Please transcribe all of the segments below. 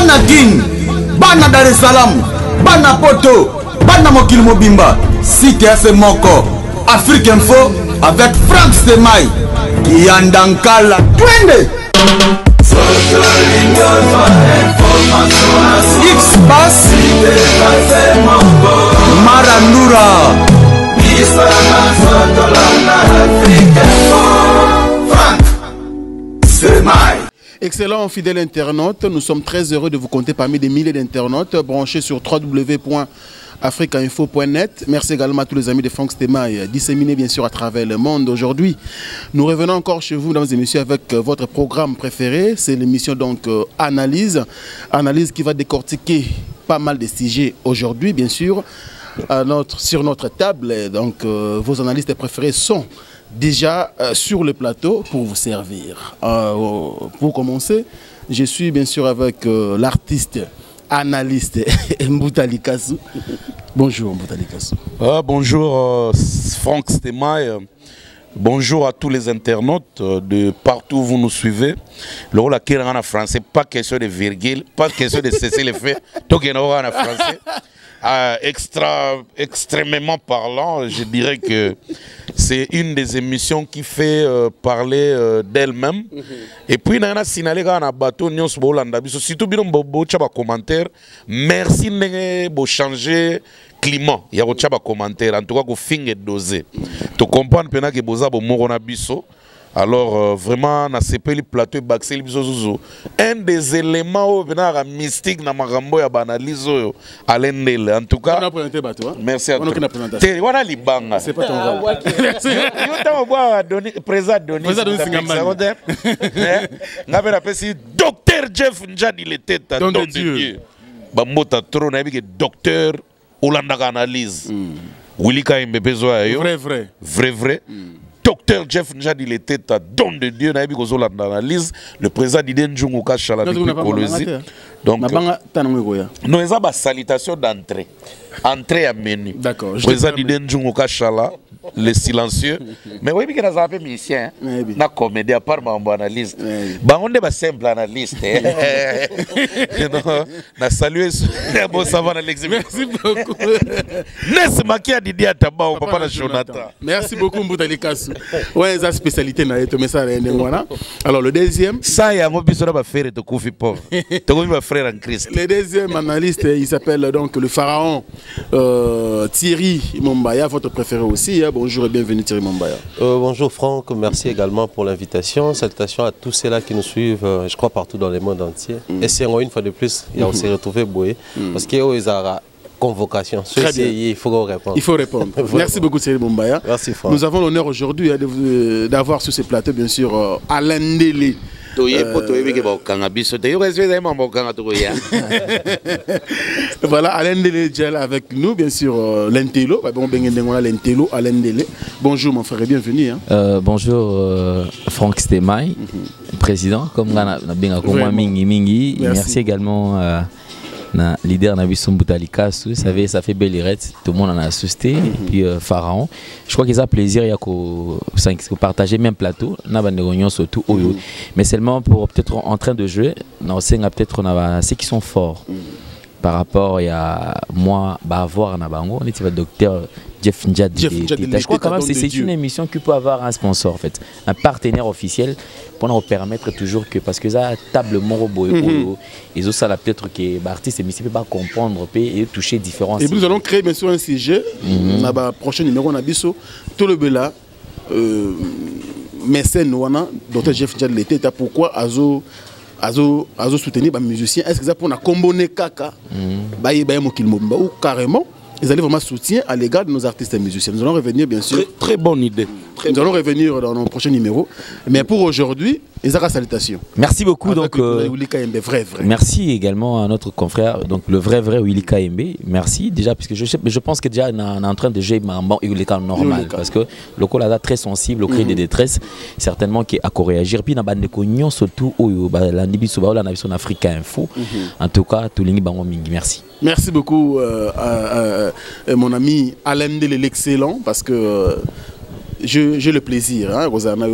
bana Guine, bana Dar es Salaam, bana Poto, bana Mokil Mobimba, site FM Moko, Afrique Info avec Franck Stemai, Yandankala, Twende. X-Bass, Marandura, Franck Stemai. Excellent fidèle internaute, nous sommes très heureux de vous compter parmi des milliers d'internautes branchés sur www.africainfo.net. Merci également à tous les amis de Franck Stemai, disséminés bien sûr à travers le monde. Aujourd'hui, nous revenons encore chez vous, mesdames et messieurs, avec votre programme préféré. C'est l'émission donc Analyse. Analyse qui va décortiquer pas mal de sujets aujourd'hui, bien sûr, sur notre table. Donc, vos analystes préférés sont déjà sur le plateau pour vous servir. Pour commencer, je suis bien sûr avec l'artiste, analyste Mboutali Kassou. Bonjour Mboutali Kassou. Bonjour Franck Stemai. Bonjour à tous les internautes de partout où vous nous suivez. Le rôle à en français, pas question de virgule, pas question de cesser les faits. Donc il y a en français. Extrêmement parlant, je dirais que c'est une des émissions qui fait parler d'elle-même. Et puis, il y a un signalé dans le bateau, surtout bien un commentaire. Merci de changer climat. Il y a un commentaire. En tout cas, vous finissez de doser. Tu comprends que vous avez un biso. Alors, vraiment, dans ce plateau, un des éléments mystiques dans ma analyse, en tout cas, merci à toi. C'est pas ton rôle. Docteur Jeff Njadi, il était à don de Dieu. Docteur Olanda analyse. Willy Kaimbe besoin. Vrai. Docteur Jeff Njadi, il était à don de Dieu, analyse. Le président Diden Djungu Kachala depuis Colosie. Donc, nous avons une salutation d'entrée. Entrée à menu. D'accord. Le président Diden Djungu Kachala, le silencieux. Mais oui, il y a un musicien, un comédien, à part mon analyse. On est un simple analyste. On salué bon savant à l'exécution. Merci beaucoup. N'est-ce pas qui a dit à Taba ou Papa Jonathan? Merci beaucoup Mboutali Kassou. Ouais, ça spécialité na eto mais ça alors le deuxième, ça y a un biso va faire de Koufi pauvre. Tu connais frère en Christ. Le deuxième analyste, il s'appelle donc le pharaon Thierry Mombaya, votre préféré aussi. Bonjour et bienvenue Thierry Mombaya. Bonjour Franck, merci également pour l'invitation. Salutations à tous ceux-là qui nous suivent, je crois partout dans le monde entier. Et c'est une fois de plus, on s'est retrouvé Boé parce qu'il y a convocation. Très bien. Il faut répondre. Il faut répondre. Merci beaucoup Thierry Mombaya. Merci Franck. Nous avons l'honneur aujourd'hui d'avoir sur ce plateau bien sûr Alain Ndélé. Voilà, Alain Ndélé avec nous, bien sûr, l'Intello. Alain Ndélé. Bonjour mon frère et bienvenue. Bonjour Franck Stemai, président, comme Mingi. Merci également leader Nabisson Mboutali Kassou. Vous savez, ça fait belle irette, tout le monde en a assisté. Et puis Pharaon. Je crois qu'ils ont plaisir de partager même plateau. Surtout, mais seulement pour peut-être en train de jouer, peut-être ceux qui sont forts. Par rapport à moi, avoir un abango, on est le docteur Jeff Njadi. Je crois quand même que c'est une émission qui peut avoir un sponsor, en fait, un partenaire officiel pour nous permettre toujours que, parce que ça table morobo et ça là peut-être que l'artiste ne peut pas comprendre et toucher différents. Et nous allons créer bien sûr un sujet. Dans le prochain numéro on a biso tout le bela mécène wana docteur Jeff Njadi l'été. Pourquoi azo soutenir les musiciens? Est-ce que ça pour combiner kaka ou carrément ils allaient vraiment soutien à l'égard de nos artistes et musiciens? Nous allons revenir bien sûr. Très bonne idée. Nous allons revenir dans nos prochains numéros. Mais pour aujourd'hui, Isara, salutations. Merci beaucoup. Avec donc, Willy Kaimbe, vrai. Merci également à notre confrère, donc le vrai Willy Kaimbe. Merci déjà, parce que je pense que déjà on est en train de jouer un bon Willy Kaimbe normal. Parce que le col est très sensible au cri de détresse, certainement qui a réagir. Puis, on a surtout en Africa Info. En tout cas, tout le monde. Merci. Merci beaucoup, mon ami Alain Ndélé l'excellent, parce que j'ai le plaisir, Rosanna,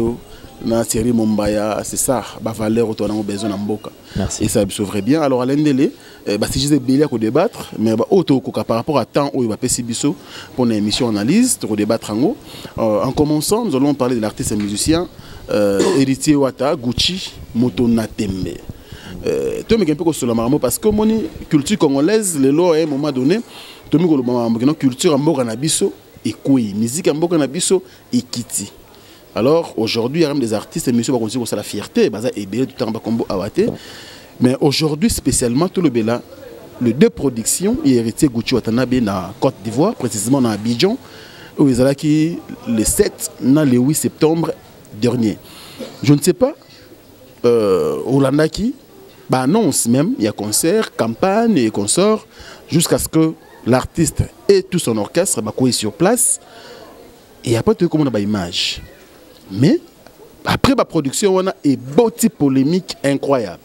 dans la série Mombaya, c'est ça, la valeur autour de besoin de Mboka. Merci. Et ça sauverait bien. Alors, à l'endélé, si je disais à débattre, mais par rapport à temps où il va passer Bisso pour une émission analyse, pour débattre en haut. En commençant, nous allons parler de l'artiste et musicien Héritier Wata, Gucci, Moto Natembe. Tu me un peu sur la marmo parce que mon culture congolaise, les lois à un moment donné, tu me dis que culture en Mboka Nabiso et Koui, musique en Mboka Nabiso et Kiti. Alors aujourd'hui, il y a même des artistes et musiciens qui ont la fierté, et bien tout le temps combo awate. Mais aujourd'hui, spécialement, tout le Bela, le deux productions, il y a Héritier Gucci Watanabe na Côte d'Ivoire, précisément dans Abidjan, où ils allaient qui le 7, le 8 septembre dernier. Je ne sais pas, Hollanda qui annonce même, il y a concert, campagne et consorts, jusqu'à ce que l'artiste et tout son orchestre soient sur place. Et il n'y a pas de comment on a image. Mais après la production, on a une beauté polémique incroyable.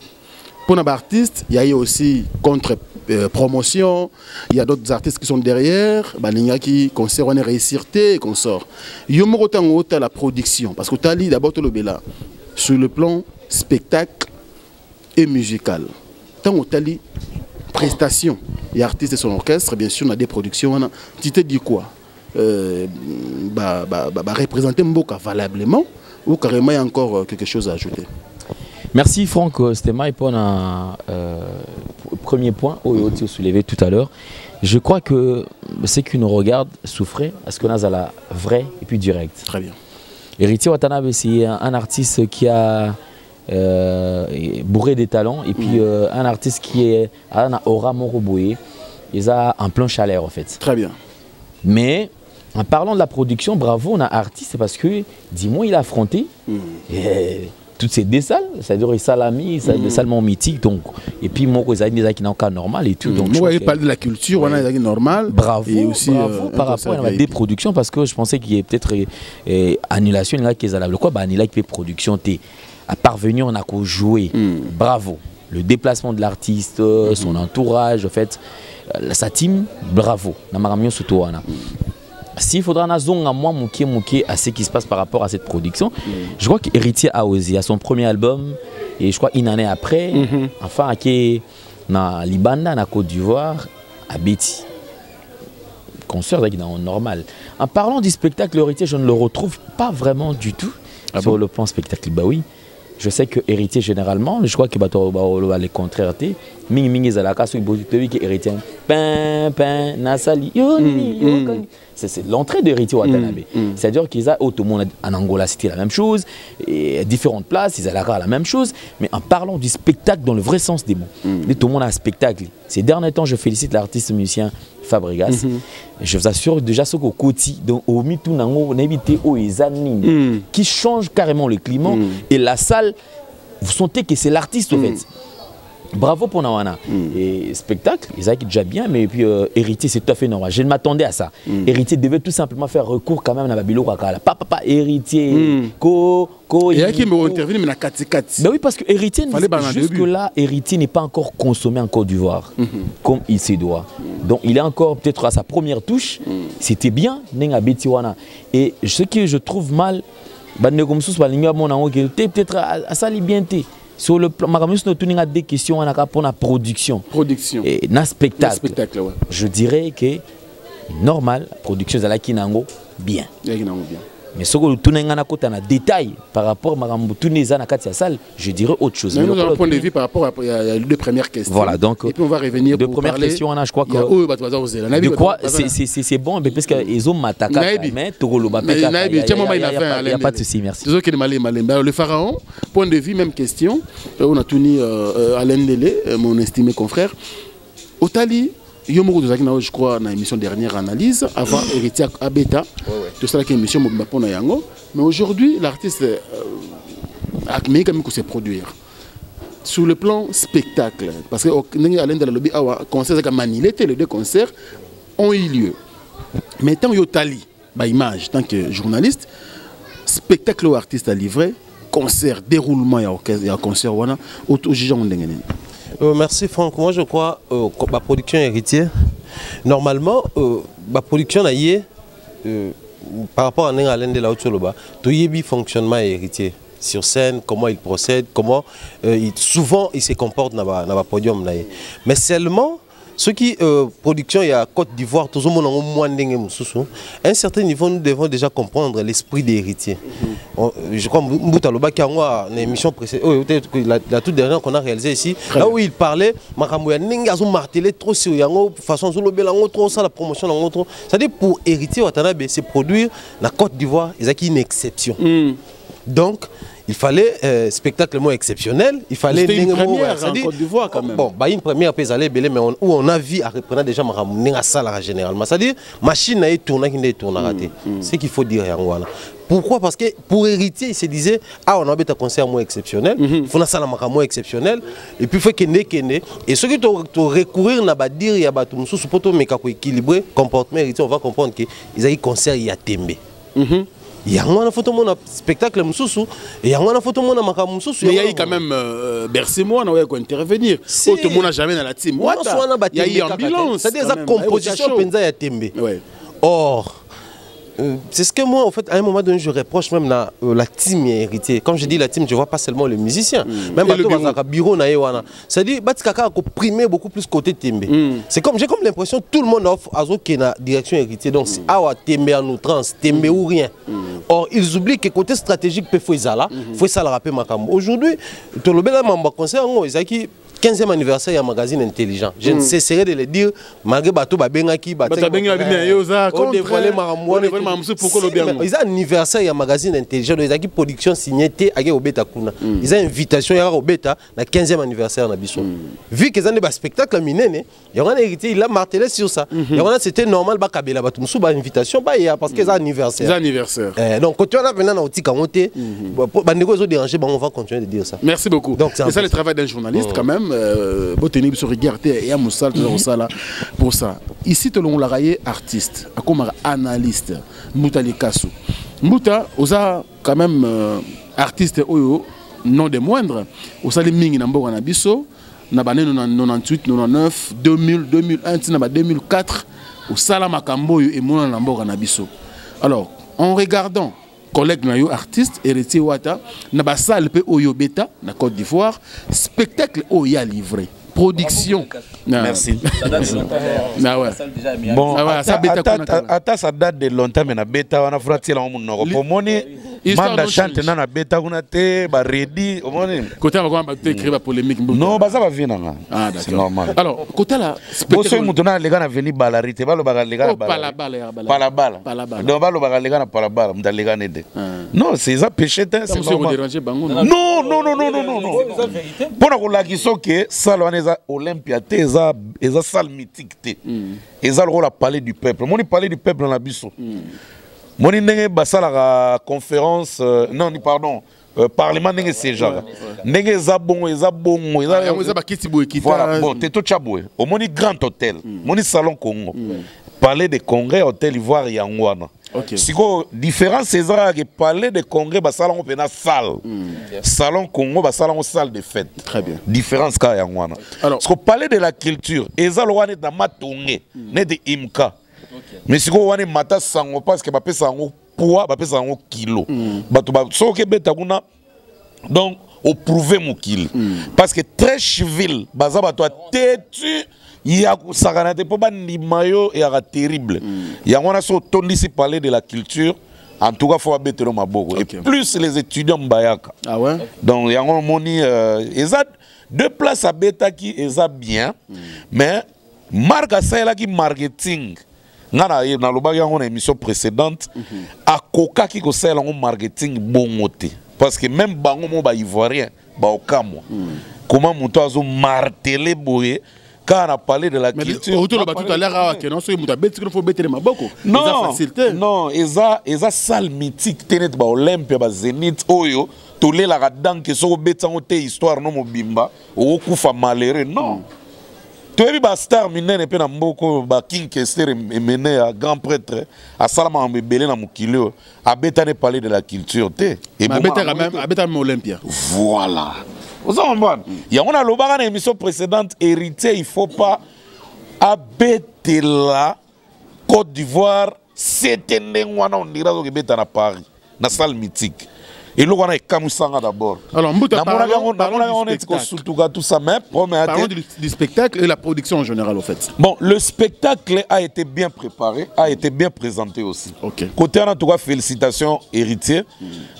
Pour les artistes, il y a eu aussi contre-promotion, il y a d'autres artistes qui sont derrière, il y a qui concert, on est réussir et consort. Il y a autant la production, parce que tu as dit d'abord le Bela, sur le plan spectacle et musical. Tant que tu as dit prestation, il y a artistes et son orchestre, bien sûr, on a des productions, tu te dis quoi? Représenter Mboka valablement ou carrément il y a encore quelque chose à ajouter? Merci Franck, c'était moi pour un premier point où tu as soulevé tout à l'heure. Je crois que c'est qui nous regarde souffrait à ce qu'on a la vraie et puis direct. Très bien. Héritier Watanabe, c'est un artiste qui a bourré des talents et puis un artiste qui est à aura Moroboé. Il a un plein chaleur en fait. Très bien. Mais en parlant de la production, bravo, on a artiste parce que, dis-moi, il a affronté toutes ces deux salles, c'est-à-dire les salami, des salles mythiques. Donc, et puis, moi, ils ont un cas normal et tout. Donc, moi, il parle de la culture, on a des normal. Bravo, et aussi, bravo par rapport à des productions parce que je pensais qu'il y ait peut-être annulation. Là, qu'ils allaient le quoi, annulation qui production, t'es à parvenir, on a qu'à jouer. Bravo. Le déplacement de l'artiste, son entourage, en fait, sa team, bravo. S'il faudra un zone à moi mouké à ce qui se passe par rapport à cette production, je crois qu'Héritier a osé à son premier album et je crois une année après, enfin à qui na Libanda, na Côte d'Ivoire, à Betty. Concert normal. En parlant du spectacle Héritier, je ne le retrouve pas vraiment du tout sur le plan spectacle. Bah oui. Je sais que Héritier généralement, je crois que les contraires, Mingi Zalaka, Héritier, Nasali, c'est l'entrée d'Héritier Watanabe. C'est-à-dire qu'ils ont tout le monde en Angola, c'était la même chose, et à différentes places, ils ont la même chose, mais en parlant du spectacle dans le vrai sens des mots, tout le monde a un spectacle. Ces derniers temps, je félicite l'artiste musicien Fabregas. Je vous assure déjà ce qu'au quotidien, au mitou nango, on évite aux anines qui change carrément le climat et la salle, vous sentez que c'est l'artiste en fait. Bravo pour Nawana. Et spectacle, ils avaient déjà bien, mais puis Héritier, c'est tout à fait normal. Je ne m'attendais à ça. Héritier devait tout simplement faire recours quand même à Babilo Kakala. Papa, Héritier, il y a qui me intervient, mais na kati-kati. Ben oui, parce que Héritier, jusque-là, Héritier n'est pas encore consommé en Côte d'Ivoire, comme il se doit. Donc il est encore peut-être à sa première touche. C'était bien, Nenga Betiwana. Et ce que je trouve mal, peut-être à sa liberté. Sur le plan, nous avons des questions pour la production. Et dans le spectacle. Ouais. Je dirais que normal, la production est bien. Mais ce que tu as un détail par rapport à tous les ans à salle, je dirais autre chose. Nous avons un point de vue par rapport à les deux premières questions. Voilà, donc, et puis on va revenir pour premières questions, je crois que c'est bon, parce qu'ils ont m'attaqué. Mais il n'y a pas de souci, merci. Le pharaon, point de vue, même question. On a tenu Alain Délé, mon estimé confrère. Otali, je crois, dans l'émission dernière analyse, avant Héritier Abeta, tout ça, c'est une émission pour Yango. Mais aujourd'hui, l'artiste a mis quand même que c'est produire. Sur le plan spectacle, parce que Alain de la lobby, concert à Manille, les deux concerts ont eu lieu. Mais tant que Otali, image, tant que journaliste, spectacle ou artiste à livrer, concert, déroulement, il y a concert, au jugeant merci Franck. Moi je crois que la production Héritier, normalement, la production par rapport à Alain de la Haute-Soloba, tout y fonctionnement Héritier. sur scène, comment il procède, comment souvent il se comporte dans le podium. Mais seulement, ce qui production il y a Côte d'Ivoire, tout le monde à un certain niveau, nous devons déjà comprendre l'esprit des héritiers. Je crois que une émission précédente, la toute dernière qu'on a réalisée ici, là où il parlait, martelé trop sur façon trop ça la promotion, c'est-à-dire pour héritier Watanabe, c'est produire la Côte d'Ivoire, il y a une exception. Donc il fallait spectacle exceptionnel, il fallait une première en Côte d'Ivoire quand même. Bon, une première mais où on a vu à reprendre déjà ma salle généralement. C'est-à-dire machine a tourné qui tourne raté. C'est qu'il faut dire pourquoi? Parce que pour héritier, il se disait ah on a un concert moins exceptionnel, il faut une salle moins exceptionnelle et puis il faut qu'il et ceux qui recourir à dire il y a tout pour tout équilibrer comportement héritier, on va comprendre que ils a eu concert il y a tembe. Il y a un photo mon spectacle mususu et il y a un photo mon mususu. Mais il y a eu quand même Bercez-moi on va intervenir. Tout le monde n'a jamais dans la team. Il y a eu ambulance. C'est-à-dire la composition penza ya tembe. Or c'est ce que moi, en fait, à un moment donné, je reproche même la team héritier. Comme je dis la team, je ne vois pas seulement le musicien. Même le bureau, c'est-à-dire que a primé beaucoup plus côté tembe. C'est comme j'ai comme l'impression que tout le monde a une direction héritier. Donc, c'est tembe en outrance, tembe ou rien. Or, ils oublient que côté stratégique, il faut ça là, il faut ça le rappeler. Aujourd'hui, tout le monde concert, il 15e anniversaire, il y a un magazine intelligent. Je ne cesserai de le dire, malgré Bato Babengaki, il y a un anniversaire, il y a un magazine intelligent, il y a une production signée à Obeta Kuna. Il y a une invitation à Obeta, le 15e anniversaire. Vu qu'ils ont des spectacles, il y a un héritier, il a martelé sur ça. C'était normal, il y a une invitation parce qu'il y a un anniversaire. Donc, quand on a maintenant un petit camoté, on va continuer de dire ça. Merci beaucoup. C'est ça le travail d'un journaliste quand même. Boteni sur regarder et à Moussal pour ça. Ici tout le monde l'a raillé artiste, comme analyste. Mbouta Likassou. Mbouta, osa quand même artiste oyo non des moindres. Osa les mingi nambo wanabiso. Nabane 98, 99, 2000, 2001, tina 2004. Osala makambo et mona nambo wanabiso. Alors en regardant collègue nayo artiste héritier wata na ba salle pe oyo beta na Côte d'Ivoire spectacle oya livré production. Merci. Bon, ça date de longtemps mais na beta wana frati la mon pour moni manda chante na beta kuna te ba ready omoni côté va ba écrire la polémique non ba ça va venir nga c'est normal. Alors côté là spectacle mutuna les gars na venir balarité ba lo ba les gars bala donc ba lo ba les gars na palabala mta les gars nede non c'est ça péché c'est normal non pour na ko la kiso ke saloneza Olympia eza salle mythique te eza le rôle à parler du peuple moni parler du peuple dans la biso moni ndenge basala la conférence non pardon parlement ndenge seja ndenge eza bongo eza bakiti boye kita voilà bon te to chabwe au moni grand hôtel moni salon Congo parler de congrès hôtel Ivoire yangwana. Si quoi différence c'est ça que parler de congrès bas salon pena salle salon Congo bas salon salle de fête. Très bien. Différence ka yangwana. Alors ce qu'on parler de la culture ezalo wane na matonge ne de imka. Mais si quoi wane mata sango parce que ba pesa sango poids ba pesa sango kilo. Bato ba so ke beta kuna donc au prouver mon kilo parce que très civil baza bato têtu il y a saganate pour bandi mayo et terrible. Il y a on so tondisi parler de la culture. En tout cas, faut abeter le maboko. Et plus les étudiants mbayaka. Ah ouais. Donc il y a un moni deux places à beta qui est bien, mais marque ça là qui marketing. Ngana na loba ya une émission précédente à Coca qui ko ça en marketing bongoté parce que même bango mo ba ivoirien ba okamo. Comment muto azo marteler boye quand on a parlé de la culture. Autour de tout à l'heure, non, eza salle mythique, tenet ba Olympia, ba Zénith, oyo, tolé la radang que so betan ote histoire no mobimba, o kufa malheureux, non. Tu as vu ba star minene pe na mboko ba King Kester mené à grand prêtre à Salama mbelé na mukilo, a betane parler de la culture te. Et betane Olympia. Voilà. Il y a une émission précédente, héritier, il ne faut pas abaisser la Côte d'Ivoire, c'est un on dira que à Paris, dans la salle mythique. Et là, on a Kamusanga d'abord. Alors, Mbouta, parlons tout ça, mais parlons du spectacle et la production en général, au fait. Bon, le spectacle a été bien préparé, a été bien présenté aussi. Ok. Côté en tout cas, félicitations, héritier.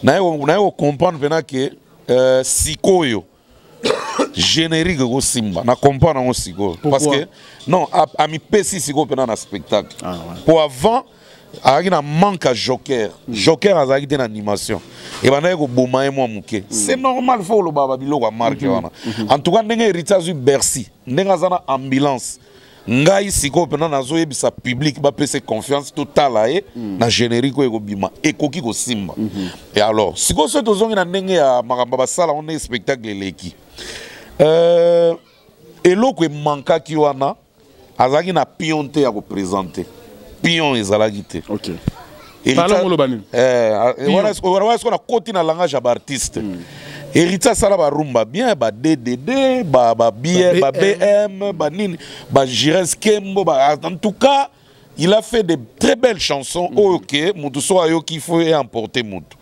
On a comprendre que Sikoyo, générique au Simba, na comprendre au Sikoyo. Parce que, non, à mi pesi Sikoyo pendant un spectacle. Ah, ouais. Pour avant, il y a un manque à Joker. Joker a une animation. Et c'est normal, il faut le bababilo à marque. En tout cas, il y a un héritage Bercy. Il y a une ambulance. Ngai siko pendant na zoye bisa public ba pese confiance totale na générique ko bima et koki ko simba. Et alors, siko so tozongi na ndenge ya makamba basala on est spectacle leki. Eloko e manka ki wana azaki na pionte ya ko présenter. Pion ezalaki te. OK. Parlons molobani. Voilà ce qu'on a côté na langage à artiste. Héritier sala ba rumba bien ba DDD ba BM ba BM ba nini ba Jires Kembo en tout cas il a fait de très belles chansons. OK mutu so ayo qui faut emporter mutu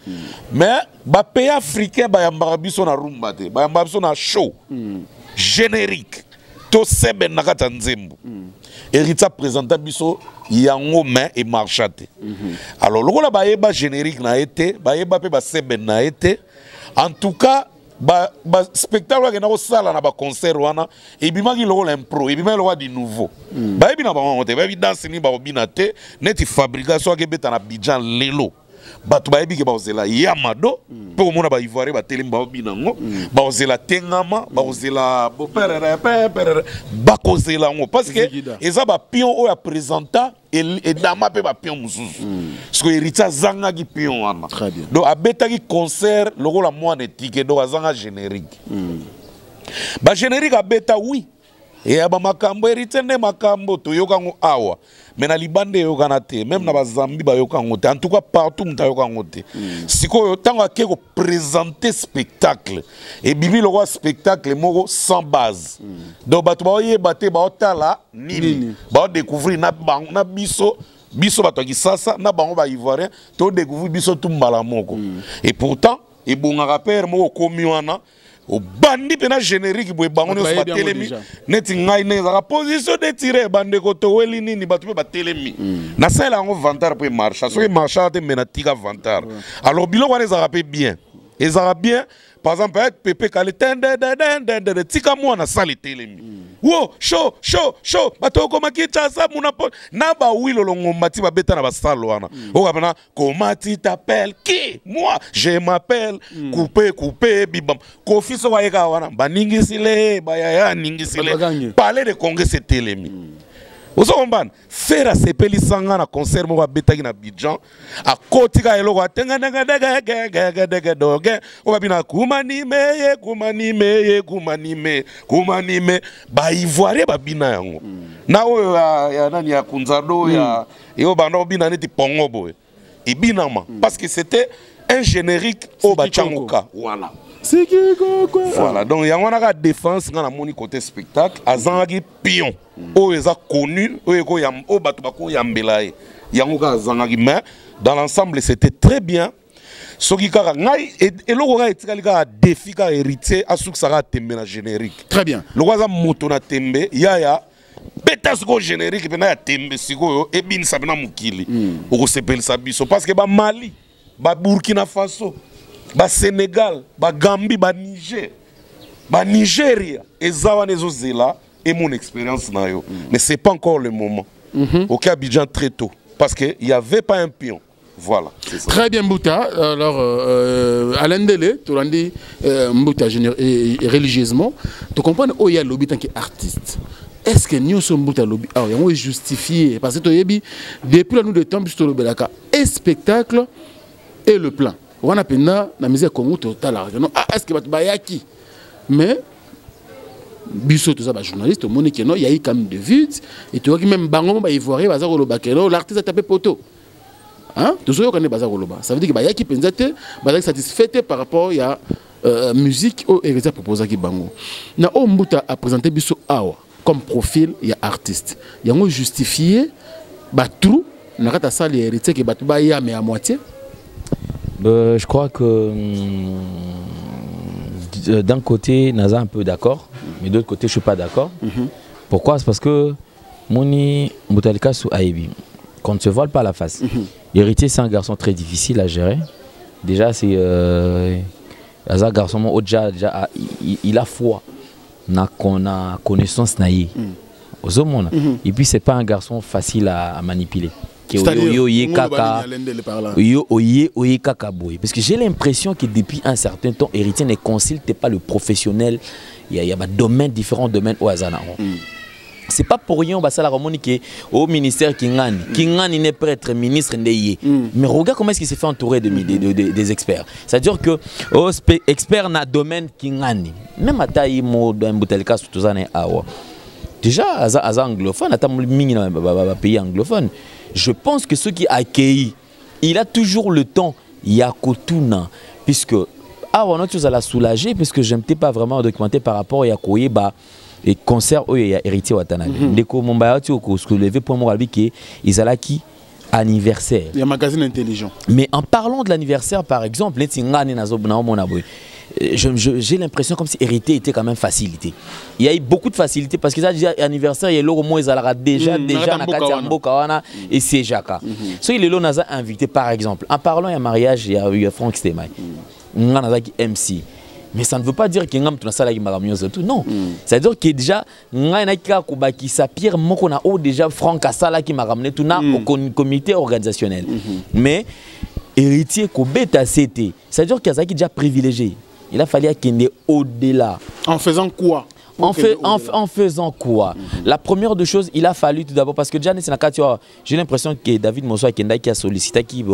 mais ba pays africain ba yambara biso na rumba te ba yambara biso na show générique to sebe na kata nzembo. Héritier présenta biso yango main et marchate. Alors lokola ba yeba générique na été ba yeba pe ba sebe na été. En tout cas, le spectacle qui est dans salle na ba concert wana et bimaki lo l'impro et bimaki lo di nouveau. Ba bina ba monte ba bi danse ni ba obinate net fabrication ke beta na Abidjan lelo. Batu ba yebi ke ba ozela Yamado po mona ba ivoire ba telim ba obinango ba ozela Tengama ba ozela bo perere ba kozela ngo parce que eza ba pion o ya présenta et dama pe ba pion mususu parce que héritier zanga ki pion wana donc abeta ki concert logo la moine ticket donc azanga générique ba générique abeta oui et aba makambo héritier ne makambo to yokango awa mais na libande yokana te même na ba Zambie ba yokango te en tout cas partout muta yokango te siko tango akeko présenter spectacle et bibi le roi spectacle moko sans base donc batu ba yeba te ba otala nini ba découvrir na biso bato ki sasa na bango ba ivoirien to découvrir biso tumbala moko et pourtant et bongaka père moko komi wana au bandi pena générique boy bango so batelemi neti ngai neza position de tirer bande ko to weli nini batu ba telemi na sala ngo vantar pour marcher so marcher te menatika vantar alors bilo wana za rappel bien ezara bien par exemple Pepe Kale tende tika moi na sala telemi wo show bato ko makita sa muna na ba wilo longomba ti ba beta na ba sala wana o kapena comment tu t'appelles qui moi je m'appelle coupé bibam kofi so wa yeka wana baningisile bayaya ningisile parler de congrès c'est telemi. Vous comprenez? Faire à ces pélisanga na concert mo betaki na Abidjan a kotika eloko atenga o babina kumanime ba ivoire babina yango na o ya nani ya kunzado ya yo banda obina neti pongo boy ibinama parce que c'était un générique au bachangoka voilà. Voilà, donc il y a une défense dans le côté spectacle, azangi pion. O eza connu, o batubako yambelaye. Yangoka azangi mais dans l'ensemble c'était très bien. Soki kaka ngai et loko ga etikali ka défi ka héritier asuk saka tembe na générique. Très bien. Loko za moto na tembe ya beta siko générique pena ya tembe siko e bin sabina mukili. Oko sepel sabiso parce que ba Mali, ba Burkina Faso, ba Sénégal, ba Gambie, ba Niger, ba Nigeria, et Zawanezozela et mon expérience na yo. Mais c'est pas encore le moment. Au cas Abidjan très tôt, parce que il y avait pas un pion. Voilà. Très bien Mbouta. Alors Alain Dele, tu l'as dit Mbouta religieusement, tu comprends où il y a lobby tant qu'artiste. Est-ce que nous sommes Mbouta lobby? Ah, on est justifié parce que depuis la nous de temps plus le belaka et spectacle et le plan. On a peine la misère Congo total. Est-ce que tu vas qui? Mais biso tout ça ba journaliste au monde qui non il y a eu quand même de vide et tu vois que même bango ba ivoirien bazar le bakelo l'artiste a tapé poteau. Hein? Tout ça on est bazar le bas. Ça veut dire que ba ya qui pensate bazar satisfait par rapport il y a musique au héritier proposé qui bango. Na o Mbouta a présenté biso awa comme profil il y a artiste. Il y a justifié ba trou na kata salle héritier que ba tu ba ya mais à moitié. Je crois que d'un côté, Naza un peu d'accord, mais d'autre côté, je ne suis pas d'accord. Pourquoi? C'est parce que Moni Moutalika sous Aïbi, qu'on ne se voile pas la face. Héritier, c'est un garçon très difficile à gérer. Déjà, c'est un garçon déjà il a foi, qu'on a connaissance naïe. Et puis, c'est pas un garçon facile à manipuler. Parce que j'ai l'impression que depuis un certain temps, Héritier ne consulte pas le professionnel. Il y a des domaines, différents domaines au hasard. C'est pas pour rien au ministère Kingani n'est pas être ministre mais regarde comment est-ce qu'il s'est fait entourer des experts. C'est-à-dire que expert dans le domaine Kingani, même à taille dans Mboutelka tout ça déjà à anglophone, à pays anglophone. Je pense que ceux qui accueillent, il a toujours le temps, Yakotuna, puisque on a chose à la soulager, puisque je n'étais pas vraiment documenté par rapport à Yakoye, et concert où il y a Héritier Watanabe. Deko Mombayati au levé pour moi qui ils allaient qui anniversaire. Il y a un magazine intelligent. Mais en parlant de l'anniversaire par exemple, j'ai l'impression comme si Héritier était quand même facilité. Il y a eu beaucoup de facilité parce que ça déjà anniversaire il y a l'euro moins déjà na Katiambo Kawana et c'est Jaka. So il est là naza invité par exemple. En parlant il mariage il y a Franck Stemay. Naza qui MC. Mais ça ne veut pas dire que ngam tuna sala ki maramioso tout non. C'est-à-dire que déjà ngana ka kubaki sa Pierre moko na o déjà Franck Asala qui m'a ramené tout na au comité organisationnel. Mais Héritier ko beta CT. C'est-à-dire qu'il y a qui déjà privilégié. Il a fallu qu'il ait au-delà. En faisant quoi? En faisant quoi? La première des choses, il a fallu tout d'abord, parce que déjà, j'ai l'impression que David Monsoa qui a sollicité qui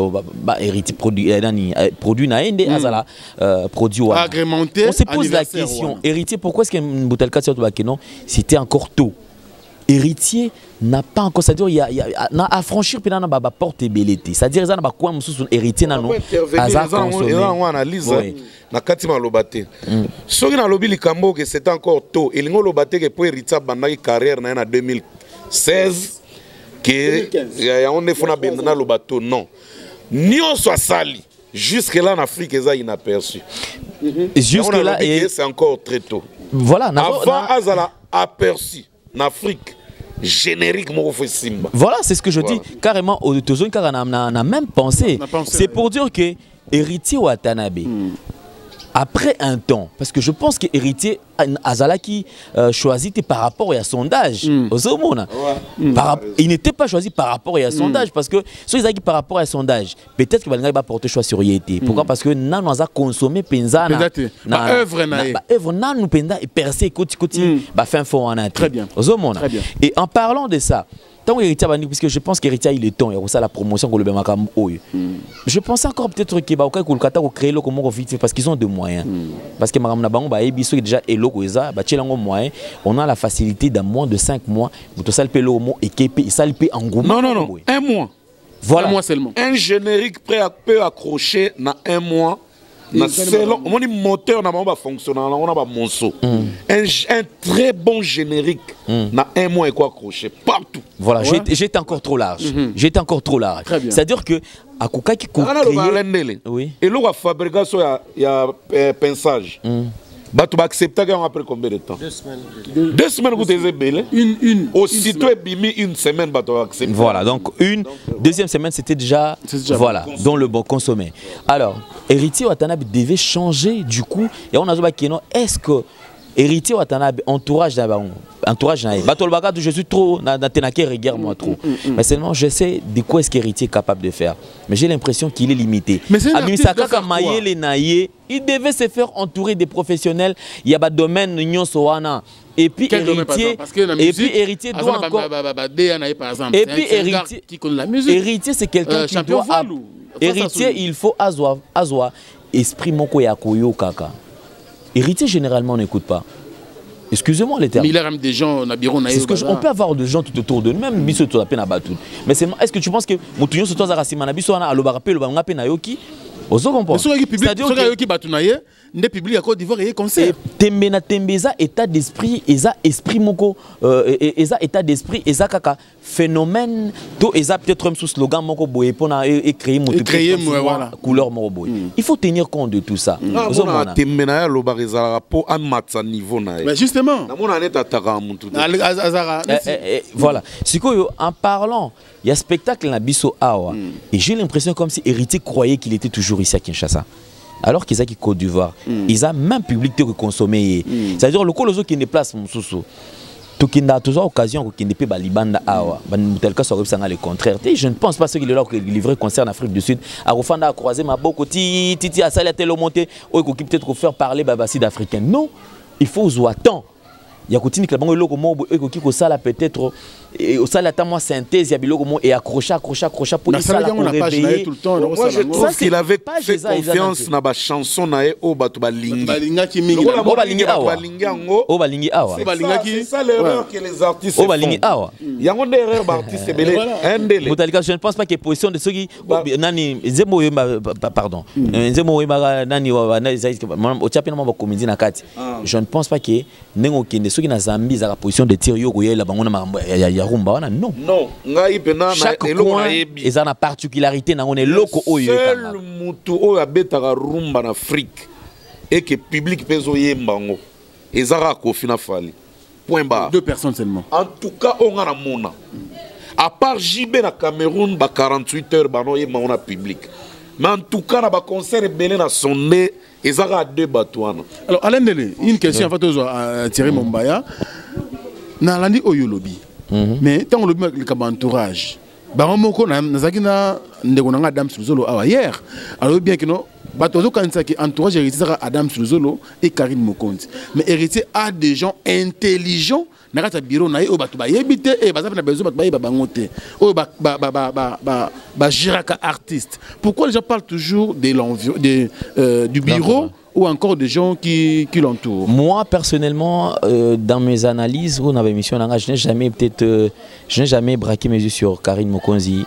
héritier produit agrémenté. On se pose la question, héritier, pourquoi est-ce que Mboutelka c'était encore tôt? Héritier n'a pas encore, c'est-à-dire il y a à franchir puis na ba porte belité, c'est-à-dire ça na ba quoi mususu héritier na no aza consommer on analyse na katima lobate soki na lobi likambo que c'est encore tôt elingo lobate que pour héritier bandaki carrière na 2016 que ya on ne fona bendana lobato non nyonso asali jusque là en Afrique ça inaperçu jusque là c'est encore très tôt voilà avant azala aperçu en Afrique, générique, Simba. Voilà, c'est ce que je dis. Carrément, on a même pensé. C'est pour dire que Héritier Watanabe, après un temps, parce que je pense que Héritier Azalaki choisit par rapport à son âge. Il n'était pas choisi par rapport à son âge, parce que ceux qui par rapport à son âge, peut-être qu'il va porter choix sur Yété. Pourquoi? Parce que nous avons consommé Penza. Œuvre nous Penza et percé côté fin fond en très bien. Et en parlant de ça, tant Héritier, puisque je pense qu'Héritier il est temps, il y a ça la promotion que le Bemakam Oyo. Je pense encore peut-être qu'il va créer le comment vite parce qu'ils ont des moyens. Parce que Madame Nabango va déjà on a la facilité dans moins de 5 mois, vous te salpez le mot et qui salpé en gros. Non, un mois. Voilà. Un mois seulement. Un générique peut accrocher dans un mois. On dit moteur n'a fonctionner, on a monceau. Un très bon générique dans un mois et quoi accroché partout. Voilà, j'étais encore trop large. J'étais encore trop large. C'est-à-dire que à Kouka qui oui. Et là, la fabrication il y a pinçage. Tu vas accepter après combien de temps? 2 semaines. 2 semaines, vous êtes belle. Aussitôt, une semaine, tu vas accepter. Voilà, donc deuxième semaine, c'était déjà voilà, dans le bon consommé. Alors, Héritier Watanabe devait changer du coup. Et on a dit, est-ce que Héritier Watanabe, entourage je suis trop moi trop. Mais seulement je sais de quoi est-ce qu'Héritier est capable de faire. Mais j'ai l'impression qu'il est limité. Mais c'est il devait se faire entourer des professionnels. Il y a des domaines et puis Héritier doit encore. Et puis Héritier c'est quelqu'un qui doit. Héritier il faut azwa esprit moko ya koyo kaka. Héritier généralement n'écoute pas. Excusez-moi les termes. Mais il y a des gens on peut avoir des gens tout autour de nous, même biso to la peine à battre. Mais est-ce que tu penses que Moutounyo se toza rasima na biso na alobarape lo banga pe na yoki Ozo comprend. C'est-à-dire que batunaye ne publie à Côte d'Ivoire et concert. Tembena tembeza état d'esprit, eza esprit moko, eza état d'esprit, eza kaka phénomène, to eza peut-être même sous slogan moko boye pour et créer voilà couleur moko boye. Il faut tenir compte de tout ça. Ozo mona tembena lo barizala po an matsa niveau na. Mais justement. Na mona neta taka muntu. Voilà. Sikoyo en parlant, il y a spectacle na biso awa et j'ai l'impression comme si Héritier croyait qu'il était toujours ici à Kinshasa. Alors qu'ils ont qui Côte d'Ivoire, ils ont même public que consommer. C'est-à-dire le coloso qui ne place mon sous. Tout qui n'a toujours occasion qui ne peut pas libanda awa. Tel cas ça le contraire. Je ne pense pas ce qu'il est là que livrer concert en Afrique du Sud. À Rofanda a croisé ma beaucoup titi à ça la télé monter. Ou qui peut-être faire parler babacide africain. Non, il faut jouer temps. Il y a continue que le logo mo qui ko sala peut-être au sala ta moi synthèse il y a biloko mo et accrocher pour ça la réveiller. Moi je trouve qu'il avait fait confiance na ba chanson na e o batu balingi awa c'est ça l'erreur que les artistes font. Il y a une erreur d'artiste belé ndele Botalika, je ne pense pas que position de ceux qui nani nzemo pardon nzemo nani o chapina mo ba comédie na kati. Je ne pense pas que nengo kende ceux qui na Zambie za position de tir yo koyela bango na ya rumba wana non ngai pena na eloko na yebi eza na particularité na ngone loko oyo seul mutu oyo abetaka rumba na Afrique et que public pezo yembango ezara Kofi na Fali point barre 2 personnes seulement en tout cas on a mona à part JB na Cameroun ba 48 heures bano yembango na public mais en tout cas na ba concert belé na sonné ezara 2 batouana. Alors Alain Dele, une question avant de Thierry Mombaya na landi oyolobi. Mais tant le entourage, Baromoko Nazakina Ndegonanga Adam Suzolo hier. Alors bien que non, Batozo Kansaki entourage héritier Adam Suzolo et Karine Mokonzi. Mais héritier a des gens intelligents. Nakata bureau na o batu ba yebite e baza na besoin batu ba bangote o ba jiraka artiste. Pourquoi les gens parlent toujours de du bureau ou encore des gens qui l'entourent? Moi personnellement dans mes analyses ou dans mes missions je n'ai jamais braqué mes yeux sur Karine Mokonzi,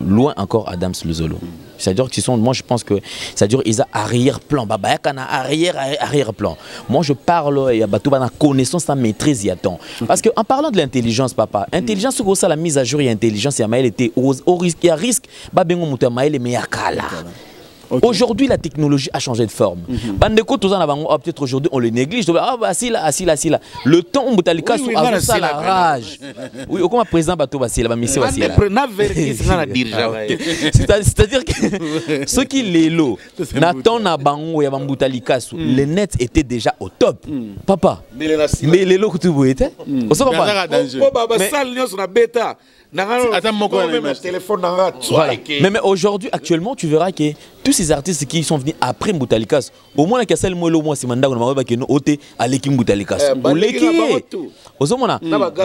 loin encore Adams Luzolo. C'est-à-dire qu'ils sont, moi je pense que, c'est-à-dire ils ont arrière-plan, arrière-plan. Moi je parle, il y a la connaissance, la maîtrise, il y a temps. Parce qu'en parlant de l'intelligence, papa, intelligence, c'est ça la mise à jour, il y a intelligence, il y a maël était au risque, il y a risque, babengo muta maël et meyakala. Okay. Aujourd'hui, la technologie a changé de forme. Bandeko, peut-être aujourd'hui, on le néglige. Ah, bah, assis là. Le temps, on Boutalika, a ça la rage. Oui, comment président Bato Bassi là, c'est c'est-à-dire que ceux qui les lots, Nathan Nabango et Boutalika, les nets étaient déjà au top. Papa, mais les lots que tu vois étaient. On s'en va pas. Mais aujourd'hui, actuellement, tu verras que tous ces artistes qui sont venus après Boutalikas, au moins la casselle molo moi c'est mandat on va que nous ôter à l'équipe Boutalikas. Au l'équipe. Aux hommes là,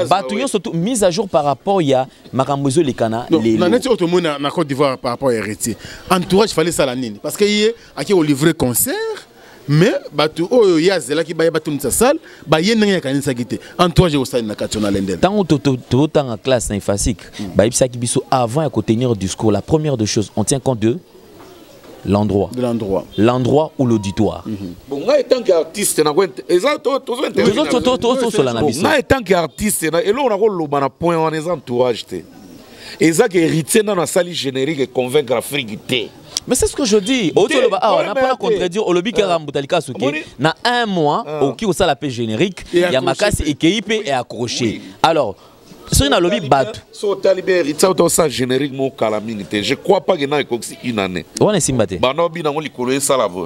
batouillons surtout mise à jour par rapport il y a Makambozo les Cana. Les. On a net autre monde na Côte d'Ivoire par rapport à héritier. Entourage fallait ça la nine parce que hier à qui on livrait concert. Mais batu oyo yazela ki ba batu nsa sal ba yenenga kanisa kité entourage au stade na katsona lendel tant tout en classe na ifasik ba ibisa ki biso avant à tenir discours la première des choses on tient compte de l'endroit ou l'auditoire. Bon nga étant qu'artiste na kwente exacto nga étant qu'artiste na elo na ko loba na point on les entourage té ezak héritier na sali générique et convaincre Afrique té. Mais c'est ce que je dis. On n'a pas à contredire. Olobi Karambutalika Souké. Na un mois, au qui ça la paix générique, il y a Makasi et KIP est accroché. Alors, ce n'a lobby battu. Je crois pas que n'a une année. On est Simbate.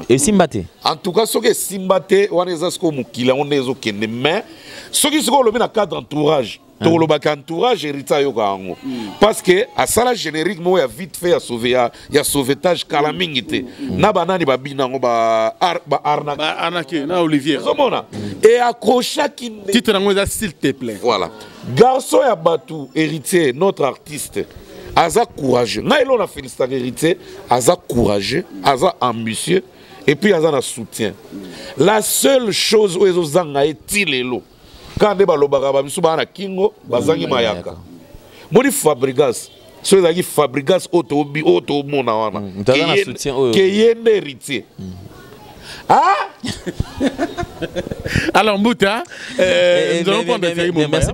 Et Simbate. En tout cas, ce que Simbate, on est à ce qu'on est au Kenya. Mais ce qui se passe dans le cadre d'entourage. Entourage héritier yokango parce que à ça la générique moi a vite fait à sauver ya sauvetage calamité na banani babina ngo ba arnaqué na Olivier somona et accrocha qui titre ngo s'il te plaît voilà garçon ya batu héritier notre artiste aza courageux na il on a félicité héritier aza courageux aza ambitieux et puis aza na soutien la seule chose où ils ont tilelo quand on a kingo bazangi mayaka moni Fabregas so ezalaki Fabregas auto mona wana keyende héritier. Ah alors Mbouta, nous allons prendre merci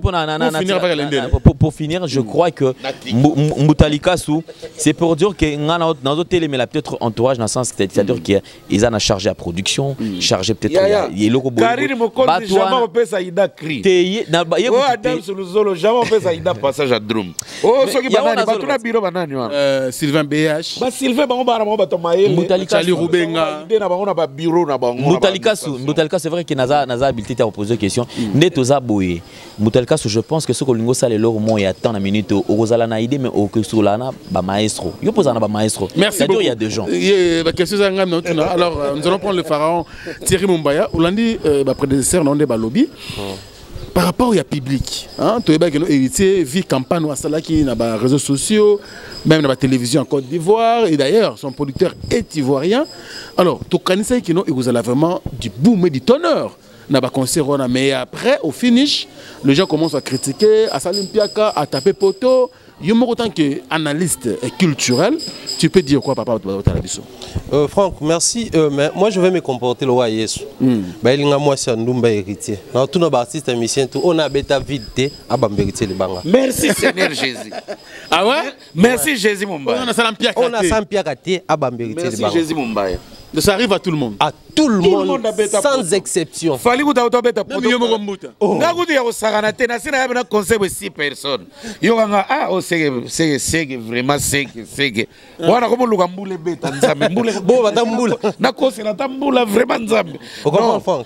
pour finir, je crois que Mbutalikasu, c'est pour dire que dans d'autres télé, mais là peut-être entourage dans le sens c'est-à-dire qu'ils ont chargé à production, chargé peut-être il loko Karine Mokonzi jamais on peut ça ida cri. Oh Adam Suluzolo jamais on peut ça ida passage à drum. Oh ceux qui banani batuna biro banani wana. Sylvain BH. Ba Sylvain bango bara mo batomaele. Mbutalikasu Rubenga. Ide na bango na ba bureau na bango. Mbutalikasu c'est vrai que naza habilité à poser question. Netoza boye. Mbutalikasu je pense que ce que lingo ça les loro mo ya tant na minute au rozala na idée mais au que sur là ba maestro. Yo posa na ba maestro. C'est-à-dire il y a deux gens. Alors nous allons prendre le pharaon Thierry Mumbaya. Olandi prédécesseur non de lobby. Par rapport au public, hein, tu es héritier, vie campagne à Salaki, dans les réseaux sociaux, même dans la télévision en Côte d'Ivoire, et d'ailleurs son producteur est ivoirien. Alors, tu connais qu'il vous a vraiment du boom et du tonnerre. Mais après, au finish, les gens commencent à critiquer, à Salim Piaka, à taper poteau. Autant qu'analyste culturel, tu peux dire quoi, papa? Franck, merci. Mais moi, je vais me comporter le roi Yesu. Moi, c'est un nombre héritier. Dans tous nos artistes et musiciens, on a bêta vite à Bambérité les Banga. Merci Seigneur Jésus. Ah ouais? Merci Jésus Mumbai. On a Sampiakate à Bambérité les Banga. Merci Jésus Mumbai. Ça arrive à tout le monde. À tout le monde, sans exception. Fallait que tu aies bêta pour tout. N'a goûté au Saranate, n'a pas un conseil de 6 personnes. Yoganga, ah, c'est vraiment c'est. Voilà comment le gamboule bêta, nzambe, boule, bon, madame n'a cause la tamboula vraiment nzambe. Au comprend.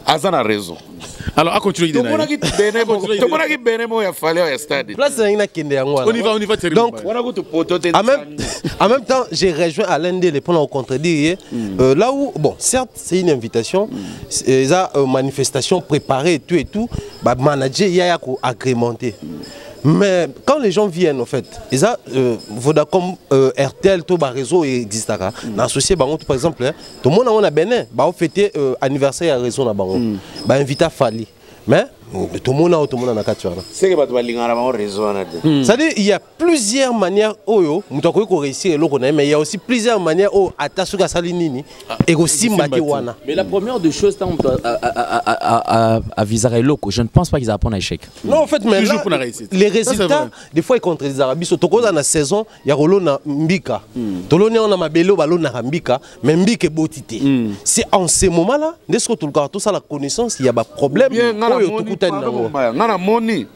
Azan a raison. Alors, à continuer. Tout le monde qui bénémo il fallait au stade. On y va, donc, en même temps, j'ai rejoint Alain Dele pendant au contredire. Là où, bon, certes, c'est une invitation, c'est une manifestation préparée et tout, bah, manager, il y a agrémenté. Mais quand les gens viennent, en fait, ils ont Vodacom, RTL, tout le réseau existe. Associé, par exemple, tout le monde a Bénin, on fêté anniversaire à raison. Invité à Fali. Mais tout le monde a un c'est-à-dire il y a plusieurs manières mais il y a aussi plusieurs manières et aussi mais la première des choses à viser loco, je ne pense pas qu'ils apprennent à échec. Non en fait mais là, les résultats des fois ils contre les arabes surtout dans la saison il y a Rolona Mbika Tolone on a mabelo balona Mbika mais Mbika botité c'est en ce moment là n'est-ce que tout le temps tout ça la connaissance il y a pas problème ngana moni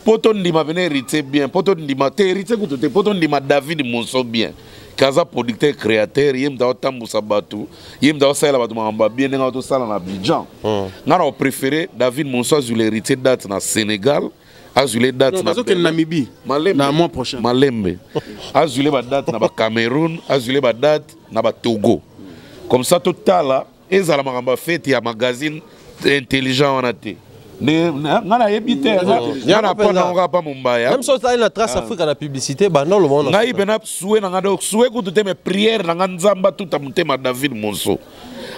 poto ndima venir hériter bien poto ndima te hériter kutote poto ndima David Monso bien kaza producteur créateur yem da otambusa batu yem da osala batu mamba bien nga to sala na Abidjan ngana préféré David Monso azul hériter date na Sénégal azul date na Namibie na mois prochain Malembe azul ba date na ba Cameroun azul ba date na ba Togo comme ça total ezala makamba fête ya magazine intelligent on a été ngana yebite ngana pona pas Mumbaya même si ça la trace Afrique à la publicité bah non le monde ngai bena soué na ngado soué ku te me prière na nzamba tout amutema David Monso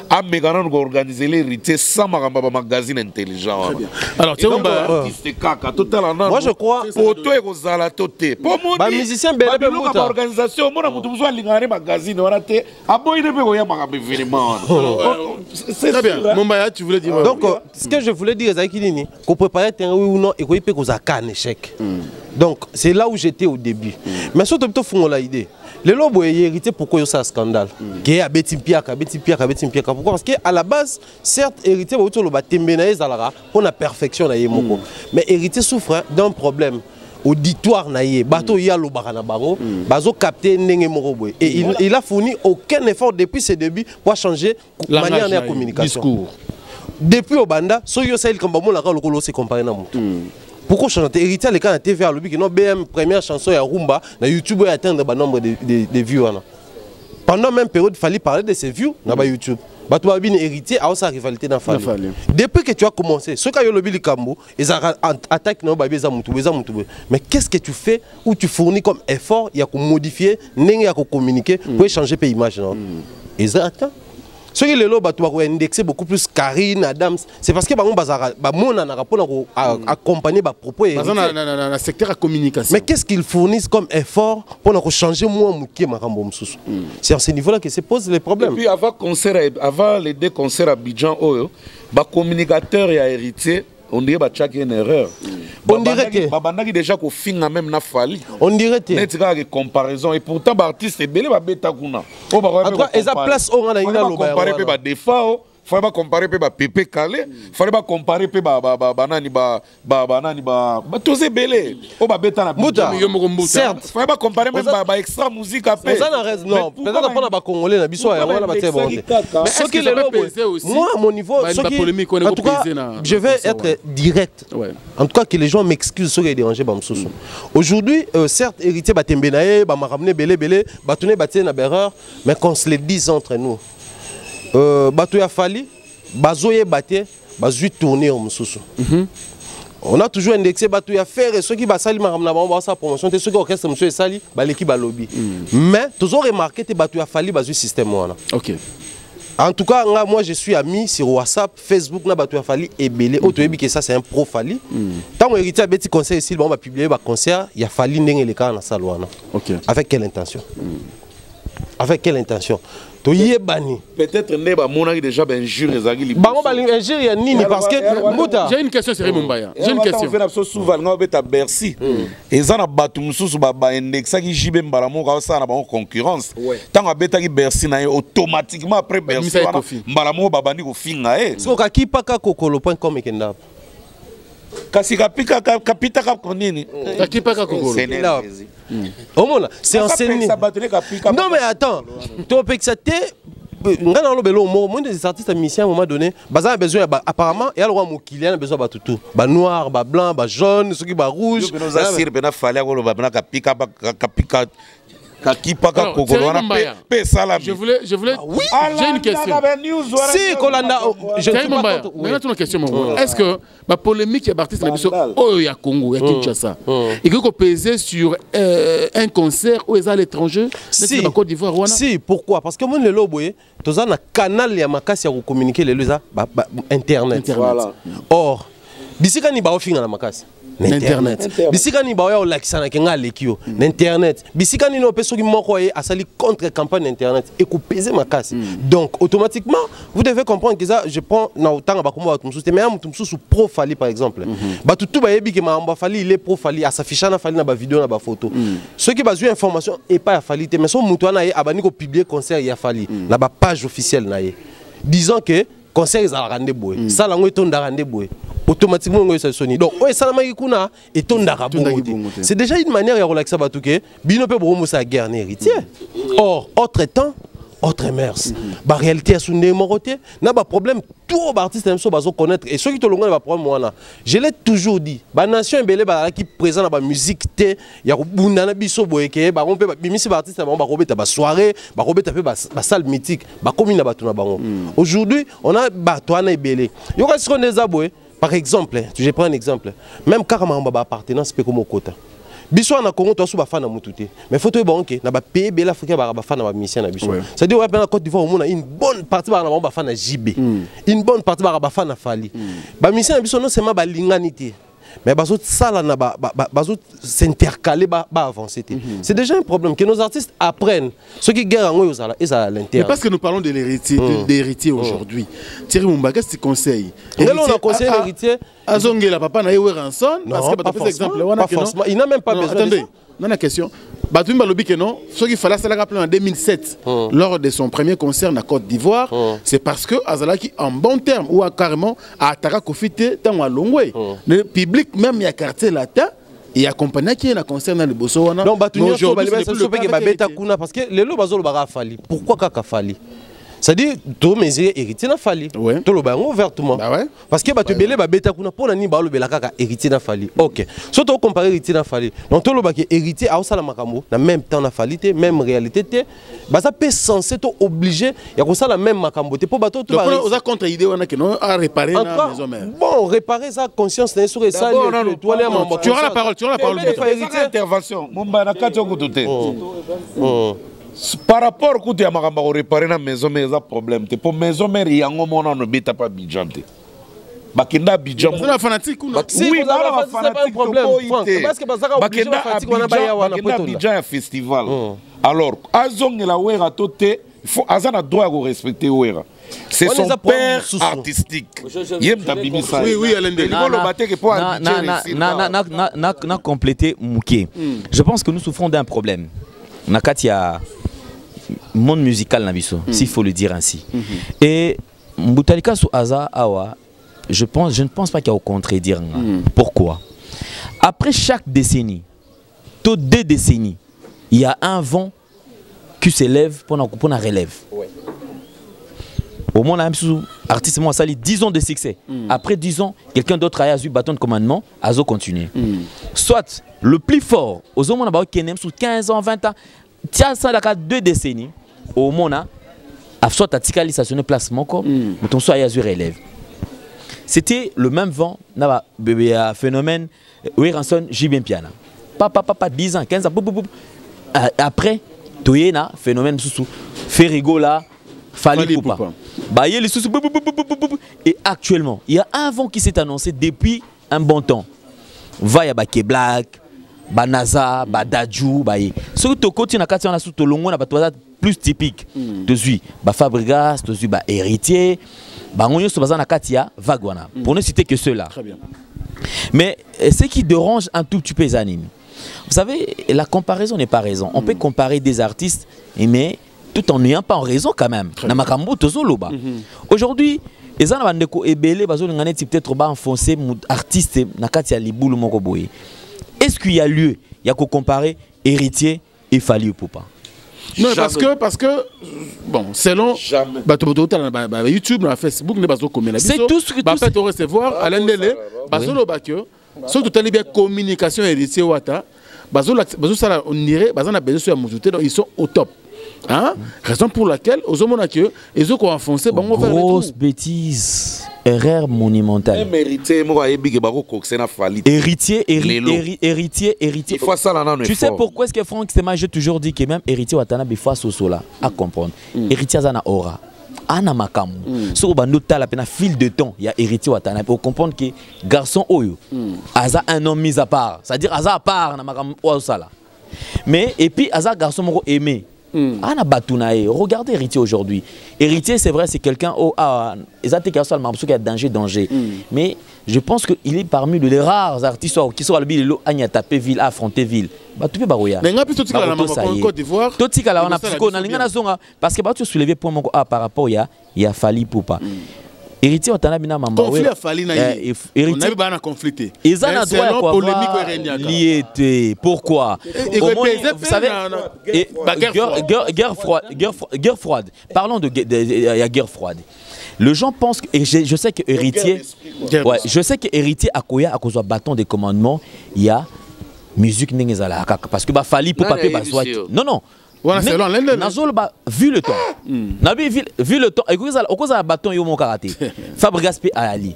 amegana ngo organiser les rites sans makamba magazine intelligent. Alors tu moi je crois photo et kozala toté pour mon musicien belle organisation mona mutu besoin lingane magazine on a te aboyine pe ko ya makamba événement. C'est très bien. Mumbaya tu voulais dire donc ce que je voulais dire c'est qu'il ni qu'on préparer terrain oui ou non et qu'on peut kozaka un échec. Donc c'est là où j'étais au début. Mais surtout plutôt font la idée. Les lobes hérité pourquoi ça scandale qui a Betty Piaka pourquoi parce que à la base certes hérité autour le batembenaïs alara pour la perfection na yemoko mais hérité souffre d'un problème auditoire na yé bateau ya lo bakana bango bazo capter ndenge moko boy et il a fourni aucun effort depuis ses débuts pour changer la manière de communication discours depuis au banda so yo ça il comme bon la lokolo se comparer na mutu. Pourquoi chanter héritier les cas TV à l'objet que non BM première chanson ya rumba na YouTube a atteindre un nombre de vues pendant même période il fallait parler de ces vues na YouTube bah toi bien héritier a sa rivalité dans famille depuis que tu as commencé ce qu'a yo lobby likambo ils attaquent non ba beza mutu mais qu'est-ce que tu fais ou tu fournis comme effort il y a qu'on modifier n'enga ya communiquer pour changer pe image non exact Ceux qui les bateaux ont indexé beaucoup plus Karine, Adams, c'est parce que on a accompagné les propos. Dans le secteur de communication. Mais qu'est-ce qu'ils fournissent comme effort pour changer moi c'est à ce niveau-là que se posent les problèmes. Et puis avant les deux concerts à Abidjan, les communicateurs et héritiers, on dirait que une erreur. On dirait que déjà qu'au fin même na fali. On dirait que une comparaison et pourtant l'artiste est belé ba beta kuna. En tout cas, ils a place on a une comparer pe ba défaut. Faut pas comparer pe ba Pépé Calé, faut pas comparer pe ba tous ces belé. O ba beta na Muta. Certes, faut pas comparer même ba extra musique à paix. Non, peut-être pas na congolais na biso ya wana ba tse bon. Mais ce qui les moi à mon niveau, en tout cas, je vais être direct. En tout cas que les gens m'excusent ceux qui ont dérangé ba msusu. Aujourd'hui, certes héritier ba tembenaye, ba maramne belé, ba tourner ba na berreur, mais qu'on se le dise entre nous. Bato ya fali bazoye baté bazui tourner au mususu. On a toujours indexé bato ya faire ceux qui basali maramna ba sa promotion ceux qui orchestre monsieur sali ba l'équipe ba lobby. Mais toujours remarqué te bato ya fali bazui système wana. OK. En tout cas moi je suis ami sur WhatsApp, Facebook na bato ya fali ebelé otoyebi que ça c'est un pro fali. Tant on héritier beti conseil ici on va publier ba concert ya fali ndenge le cas na salwana. OK. Avec quelle intention? Avec quelle intention? Peut-être Neba Monaki déjà injure les aguilis. Parce que j'ai une question sur Mumbaya. J'ai une question. On fait souvent à Bercy. Et ça na batum sous ba indexa qui jibe mbalamo ka ça na ba concurrence. Tant abeta ki Bercy na automatiquement après Bercy mbalamo babandi ko finga so ka kipaka kokolo.com ekenda. Kasi kapita konini. Kapita kokolo. C'est enseigné. Non mais attends, tu peux accepter. Des artistes musiciens à un moment donné, ils ont besoin apparemment il y a le roi Moukili, a besoin de tout, bah noir, bah blanc, bah jaune, ceux qui bah rouge. Je voulais j'ai une question. Si Kolanda, une question. Est-ce que la polémique est partie au Congo, à Kinshasa, et que peser sur un concert où ils sont à l'étranger, si Côte d'Ivoire? Si, pourquoi? Parce que moi le loboye, tu as un canal ya makasi ya communiquer les internet. Or, d'ici quand il va offrir la makasi. Internet. Bisika ni baoya olakisana kenga lekio. Internet. Bisika ni no peso ki moko ye asali contre campagne internet et ko peser ma casse. Donc automatiquement, vous devez comprendre que ça je prends na autant ba komba tumsu te mais tumsu sous pro fali par exemple. Ba tout ba yebi ke ma mba fali il est pro fali asafisha na fali na ba vidéo na ba photo. Ceux qui bazu information et pas fali te mais son mutu na ye abani ko publier concert ya fali na ba page officielle na ye. Disons que concert ils a rende boy. Ça la ngo etonda rende boy. Automatiquement on se sonne. Donc c'est déjà une manière de relaxer Batouké. Bino peut bromo sa guerre héritier. Or autre temps, autre mœurs. La réalité à son démoroté, n'a pas problème. Tout artiste aime ça connaître et ceux qui te l'ont pas problème moi là. Je l'ai toujours dit. La nation belé qui présente la musique té, il y a bundana biso boyeke, ba on peut bimisi artiste ba robeta ba soirée, ba robeta pe ba salle mythique, ba commune ba tuna bango. Aujourd'hui, on a ba toana belé. Yo ka siko neza boy. Par exemple, je prends un exemple. Même quand on a appartenance, c'est comme au quota. Biso na Congo, toi, tu fan mutute. Mais faut que tu na pays bel africain, ba fan na mission na biso. C'est-à-dire on a Côte d'Ivoire, on a une bonne partie ba na fan na JB. Une bonne partie ba fan na Fali. Ba mission na biso non seulement ba linganité. Mais bazot sala na bazot s'intercaler ba avancer. C'est déjà un problème que nos artistes apprennent. Ceux qui guerrent en eux ils à l'intérieur. Mais parce que nous parlons de l'héritier aujourd'hui. Thierry Mumba, qu'est-ce que tu conseilles? On a conseillé l'héritier. Azonge la papa na Ranson parce que pas forcément. Il n'a même pas besoin. Attendez, non la question. Batumba lobi que non, ce qu'il fallait c'est la rappeler en 2007 lors de son premier concert en Côte d'Ivoire, c'est parce que Azalaki en bon terme ou carrément à Ataka Kofite dans à Longwe. Le public même il y a quartier latin et accompagné qui est concert dans le Botswana. Non, aujourd'hui c'est parce que les lots bazolo bara fali. Pourquoi kaka fali? C'est-à-dire, tous mes héritiers n'a fallu. Tout le monde ouvertement. Parce que tu belé ba beta kuna pour nani ba le bela kaka héritier n'a fallu. OK. Surtout comparer héritier n'a fallu. Donc tout le monde qui héritier a osala makambo, na même temps n'a fallu même réalité té. Ba ça peut censé to obligé, il y a comme ça la même makambo té pour bateau tout. Donc on a contre idée on a que non à réparer la maison mère. Bon, réparer sa conscience n'est sur ça. Tu auras la parole, tu auras la parole. Intervention. Mumba na kati okutote. Par rapport à ya makamba ko réparer na maison mais ça problème te pour maison mère yango mona no beta pas Abidjan te bakenda Abidjan c'est la fanatique ou non oui ba fanatique problème parce que bazaka obligé fanatique wana ba ya wana poto Abidjan ya festival alors azongela wera tote il faut azana droit à respecter wera c'est son père artistique yem tabimi ça oui Alain Deli na compléter Mouké je pense que nous souffrons d'un problème Nakatia monde musical na biso s'il faut le dire ainsi et Mboutalika sou Aza Awa je ne pense pas qu'il y a au contredire pourquoi après chaque décennie toutes 2 décennies il y a un vent qui s'élève pour la relève au moins, artiste, moi, ça 10 ans de succès. Après 10 ans, quelqu'un d'autre a eu bâton de commandement, Azo continue. Soit le plus fort, aux hommes, on a 15 ans, 20 ans, tiens, ça, il 2 décennies, au moins, soit à Tikali, ça sonne place, mon corps, mais soit à relève. C'était le même vent, un phénomène, oui, rançon, Jibin Piana. Papa, 10 ans, 15 ans, après, Toyena, phénomène sous Ferrigo là, Fali Poupa. Et actuellement, il y a un vent qui s'est annoncé depuis un bon temps. Va y a Baké Black, Banaza, Badadjou, Baye. Ce que tu continues à faire, tu as plus typique. Tu suis Fabregas, tu suis Héritier, Vagwana. Pour ne citer que ceux-là. Mais ce qui dérange un tout petit peu les animes, vous savez, la comparaison n'est pas raison. On peut comparer des artistes, mais tout en n'ayant pas en raison quand même. Aujourd'hui, les gens peut-être enfoncer artiste est-ce qu'il y a lieu il y a qu'à comparer Héritier et Fali Poupa? Non, parce que bon, selon YouTube, Facebook, c'est tout ce que tu sais. Recevoir Alain Deli, surtout tu as bien communication Héritier Wata, on irait, ils sont au top. Hein? Raison pour laquelle, aux hommes ils ont enfoncé. Grosse bêtise, erreur monumentale. Héritier. Tu sais pourquoi est-ce que Franck Stéma, j'ai toujours dit que même Héritier Watana Bifa Sosola à comprendre. Héritier Zana Aura. Ana Makamu. Sur le fil de temps, il y a Héritier Watana pour comprendre que garçon Oyo, Aza un homme mis à part. C'est-à-dire Aza à part, mais et puis Aza garçon moro aimé. Regardez Héritier aujourd'hui. Héritier, c'est vrai, c'est quelqu'un qui a danger. Mais je pense qu'il est parmi les rares artistes qui sont à taper ville, à affronter ville. Parce que tu soulevé point par rapport à Fali Poupa. Héritier Watana conflit à Fali on a eu un conflit. Ils ont un droit lié. Pourquoi? Vous savez, guerre froide. Parlons de guerre froide. Les gens pensent que, et je sais que Héritier, à Koya, à cause du bâton de commandement, il y a musique n'engezala parce que Fali Poupa non. Vu le temps, vu le temps, et cause à bâton yo mon karaté, Fabregas P à Ali.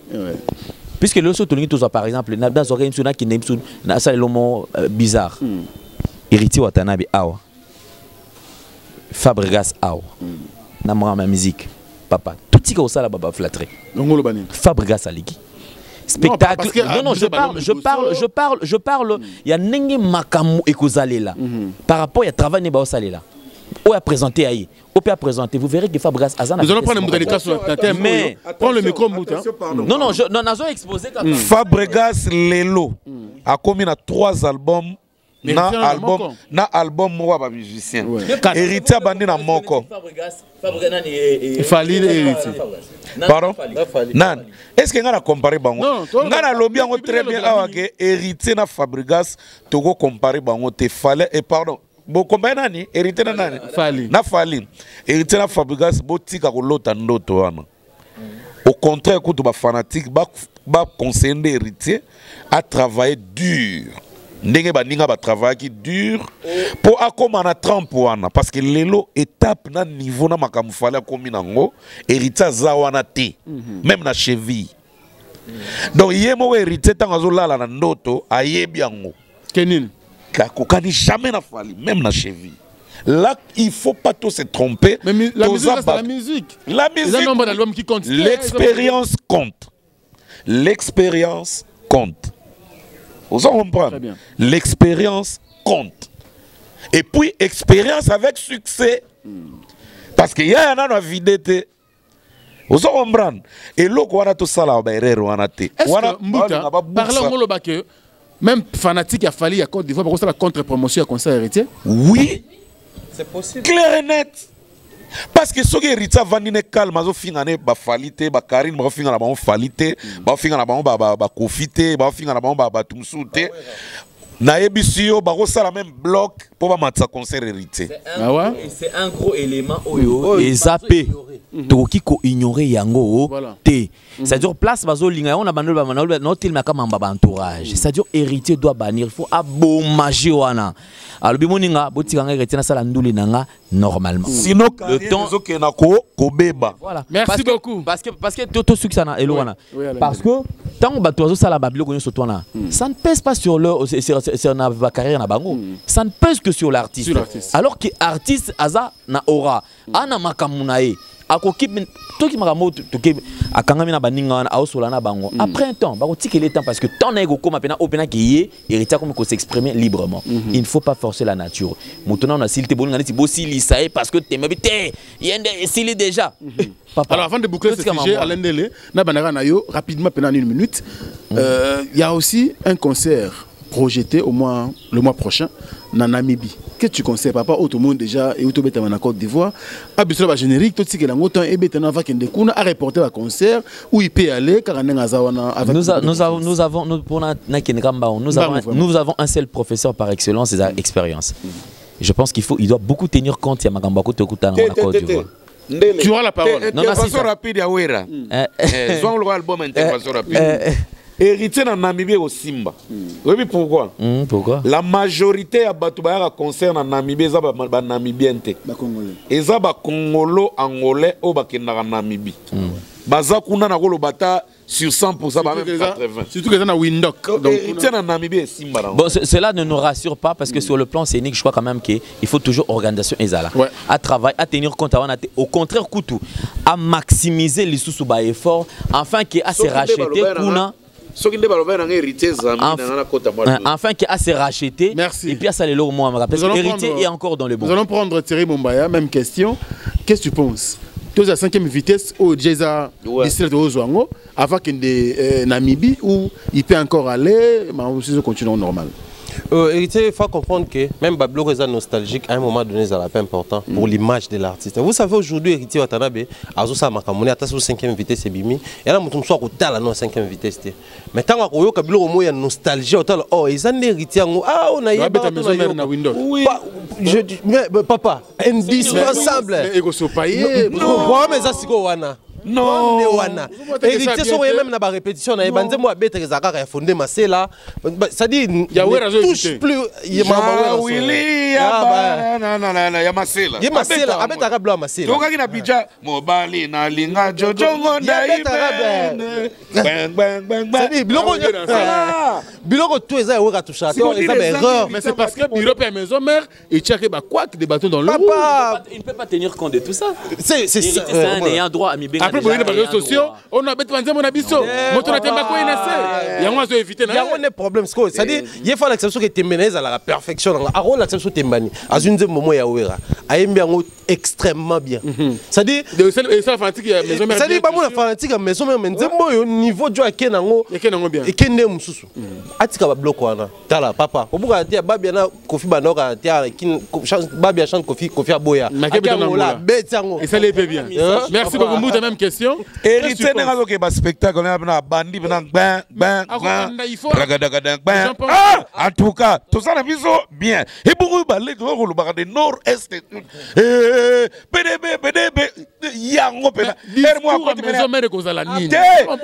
Puisque le saut par exemple, dans oreilles sur qui n'aime sur na ça le mot bizarre. Héritier Watanabe awa. Fabregas awa. Na ma musique, papa. Tout ce que ça là baba flattré. Fabregas aliki. Spectacle. Non, je parle. Il y a Nengi Makamu et Kozale là. Par rapport à travail ne Baosale là. Où a présenté aïe. Où peut présenter. Vous verrez que Fabregas Azana. Nous allons prendre le thème. Mais prends le micro Mouta. Non, nous avons exposé. Fabregas Lelo a commis 3 albums. Na album moi ba musicien. Héritier bandi na moko. Fali Héritier. Pardon? Nan. Est-ce que ngana comparer bango? Ngana lobby ngo très bien awake Héritier na Fabregas togo comparer bango te fallait et pardon. Bo comparer nani? Héritier na nani? Fali. Na Fali. Héritier na Fabregas bo tika ko lota ndoto wana. Au contraire que ba fanatique ba conseiller Héritier à travailler dur. Ndenge baninga ba travail qui dure pour akomana 30 wana parce que lelo étape na niveau na makamu fala komi nango héritier zawana te même na cheville donc yemo héritier tangazo lala na ndoto ayebi yango kenine kakokani jamais na fali même na cheville là, il ne faut pas tous se tromper. Mais la musique, c'est la musique. La musique, qui compte. L'expérience compte. L'expérience compte. Vous en comprenez? L'expérience compte. Et puis, expérience avec succès. Parce qu'il y a un vidéo. Vous en comprenez? Et là, on a tout ça là, est-ce que Mbouta, parlons de même fanatique a fallu à Côte d'Ivoire pour la contre-promotion à concert héritier? Oui. C'est possible. Clair et net. Parce que ceux qui héritent vandine calme, ils ont fini ba falite, ba Karine, ba fini na ba falite, ba fini na ba kofite, ba fini na ba tumsute. Na ebisio ba la même bloc pour ba matza concert héritier. C'est un gros élément oyo et zappé. Toki ko ignorer yango té. C'est-à-dire place bazo linga on a bandol ba manol no tel makama mbaba entourage. C'est-à-dire héritier doit bannir, il faut abomager wana. Alors bimoninga botikanga héritier na sala nduli nanga normalement. Sinon le temps ko beba. Voilà. Merci beaucoup. Parce que toto succès na elo wana. Parce que tant que bato sala babilo ko nyoso twana, ça ne pèse pas sur leur sur na carrière na bango. Ça ne pèse que sur l'artiste. Alors que artiste aza na aura ana makamunae. Après un temps, parce que tant n'est qu'on s'exprimer librement. Il ne faut pas forcer la nature. Maintenant, on a s'il parce que t'es déjà. Alors avant de boucler ce sujet, Alain Dele, rapidement pendant une minute, il y a aussi un concert projeté le mois prochain en Namibie. Qu'est-ce que tu conseilles, papa? Tout le monde déjà et tout le monde en Côte d'Ivoire. Abusé la générique, tout ce qui est là, autant et bétana va qu'il a reporté le concert où il peut aller car nous avons un seul professeur par excellence, c'est l'expérience. Je pense il doit beaucoup tenir compte de Magamba Côte d'Ivoire. Tu as la parole. Non, intervention rapide à Ouera. Zoang le album intervention rapide. Héritier dans Namibie au Simba. Vous savez pourquoi? Pourquoi? La majorité à Batoubaïa concerne en Namibie, ils sont Namibiens. Ils sont Congolo, Angolais, ou Bakenda Namibie. Baza kuna na golo bata sur 100%, même 80. Surtout que ça na Windhoek. Héritier dans Namibie Simba. Bon, cela ne nous rassure pas parce que sur le plan scénique, je crois quand même qu'il faut toujours organisation ezala. À travailler, à tenir compte, au contraire, Koutou, à maximiser les sous-bas efforts, afin qu'il a se racheter kuna. Enfin qui a se racheté. Merci. Et puis à ça les lots moi parce que l'héritier est encore dans le bon. Nous allons prendre Thierry Mombaya, même question. Qu'est-ce que tu penses? Tu es à 5e vitesse au Djeza district de Ozwango avant qu'il y ait Namibie où il peut encore aller, mais aussi continuons normal. Héritier, il faut comprendre que même Bablo Reza nostalgique à un moment donné, ça a pas important pour l'image de l'artiste. Vous savez aujourd'hui, Héritier Watanabe, Azosa Makamoni, à sur 5e vitesse et bimi, et là, nous sommes à la 5e vitesse. Mais tant qu'on a Bablo Romo, il y a nostalgie, oh, ils ont héritier, ah, on a eu un window. Oui, papa, indispensable. Non, mais ça, c'est quoi? Non, héritier sont même dans la répétition. Il y a moi bête que Zaka a fondé ma là. Ça dit il y a touche plus. Il y a ma Willy, il y a ma là. Il y a ma là. Avec Arab blanc ma là. Donc il y a bija mobali na linga Jojo Ngonda. Bang bang bang bang. Ça dit biloko tout ça ouais touché. C'est erreur. Mais c'est parce que bureau père maison mère et tient que quoi des bâtons dans l'eau. Il ne peut pas tenir compte de tout ça. C'est ça. C'est un droit à mi après, pour les réseaux sociaux, on a besoin de mon abisso. Moto na temba ko inase. Il y a moi éviter na. Il y a un problème c'est-à-dire il faut l'acceptation que tembenez à la perfection. A rôle l'acceptation tembani. À une moment ya wera. A yembi ngo extrêmement bien. C'est-à-dire ça fanatique maison mère. C'est-à-dire pas mon fanatique maison mère mais nzembo yo niveau jo akenango. Akenango bien. Et kende mususu. Atika ba bloc wana. Tala papa. Obuka tia babia na Kofi Bandoka tia babia chante Kofi aboya. Akangola betango. Et ça les fait bien. Merci beaucoup. La même question. Héritier n'a pas que spectacle, on a bandi, en tout cas, tout ça, bien. Et pour vous, le nord-est,